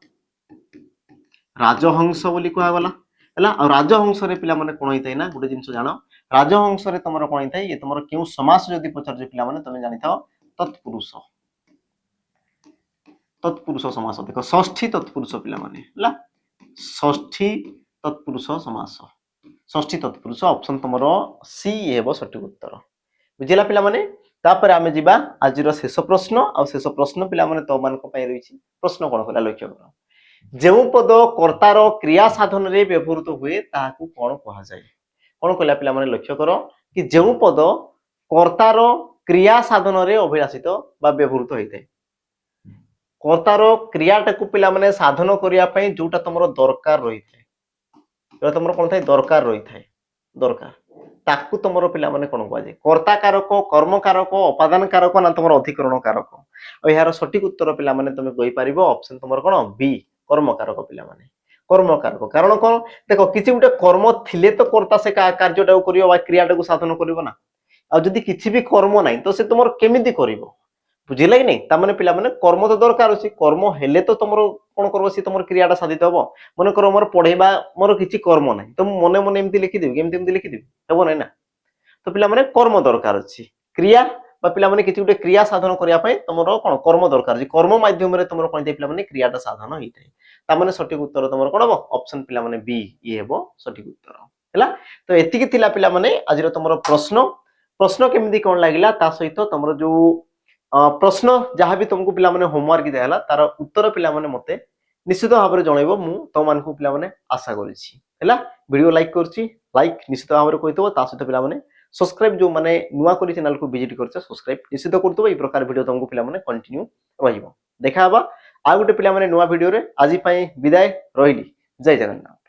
राजहंस बोली कहा गला हला आ राजहंस रे पिला माने कोन हितै ना गुटे जिंस जानो राजहंस रे तमरो कोन हितै ये तमरो केउ समास जदी पचार जे पिला माने तमे जानि थाओ तत्पुरुष तत्पुरुष समास देखो षष्ठी तत्पुरुष पिला माने हला षष्ठी तत्पुरुष समास षष्ठी तत्पुरुष ऑप्शन तमरो सी हेबो सठिक उत्तर बुझिला पिला माने तापर आमे जिबा आजिरो शेष प्रश्न आ शेष प्रश्न पिला माने तो मान को पय रहिछि प्रश्न कोन होला लक्ष्य करो जेउ पद कर्तार क्रिया साधन रे व्यवहृत हुए ताहाकू कोन कहा जाय कोन कहला पिला माने लक्ष्य करो कि जेउ पद कर्तार क्रिया साधन रे अभिलाषित बा व्यवहृत होइते कर्तार क्रियाटाकू पिला माने साधन करिया पई जोटा तमरो दरकार रहिथे जो तमरो कोन थाय दरकार रहिथाय दरकार ताकू तमरो पिला माने कोन कहा जाय कर्ता कारक कर्म कारक उपादान कारक ना तमरो अधिकरण कारक ओ यार सठिक उत्तर पिला माने तमे कहि परिबो ऑप्शन तमरो कोन बी कर्म कारक पिला माने कर्म कारक कारण कोन देखो किछि गुटे कर्म थिले तो कर्ता से कार्यटा करियो बा क्रियाटा को साधन करिवो ना आ जदी किछि भी कर्म नाही तो से तमरो केमिति करिवो बुझिला कि नहीं तामाने पिला माने कर्म तो दरकार अछि कर्म हेले तो तमरो कोन करबो सी तमरो क्रियाटा साधित हबो मने करो मोर पढेबा मोर किछि कर्म नाही तो मने मने एमति लिखि देबी एमति लिखि देबी हेबो नै ना तो पिला माने कर्म दरकार अछि क्रिया बा पिला माने किछि गुटे क्रिया साधन करिया पय तमरो कोन कर्म दरकार अछि कर्म माध्यम रे तमरो कोन दे पिला माने क्रियाटा साधन होइतै तामाने सठिक उत्तर तमरो कोन हबो ऑप्शन पिला माने बी ये हेबो सठिक उत्तर हैला तो एतिकी थिला पिला माने आजिरो तमरो प्रश्न केमिति कोन लागिला ता सहित तमरो जो प्रश्न जहाँ भी तुमको पिला माने होमवर्क दियाला तार उत्तर पिला माने मते निश्चित भाव में जनइबो मु तो मानकु पिला माने आशा करिछि हैला वीडियो लाइक करछि लाइक निश्चित भाव में कहितबो ता सहित पिला माने सब्सक्राइब जो माने नुवा करी चैनल को विजिट करछ सब्सक्राइब निश्चित करतबो ई प्रकार वीडियो तुमको पिला माने कंटिन्यू रहिबो देखा हबा आ गुटे पिला माने नुवा वीडियो रे आजि पई विदाय रहिली जय जगन्नाथ।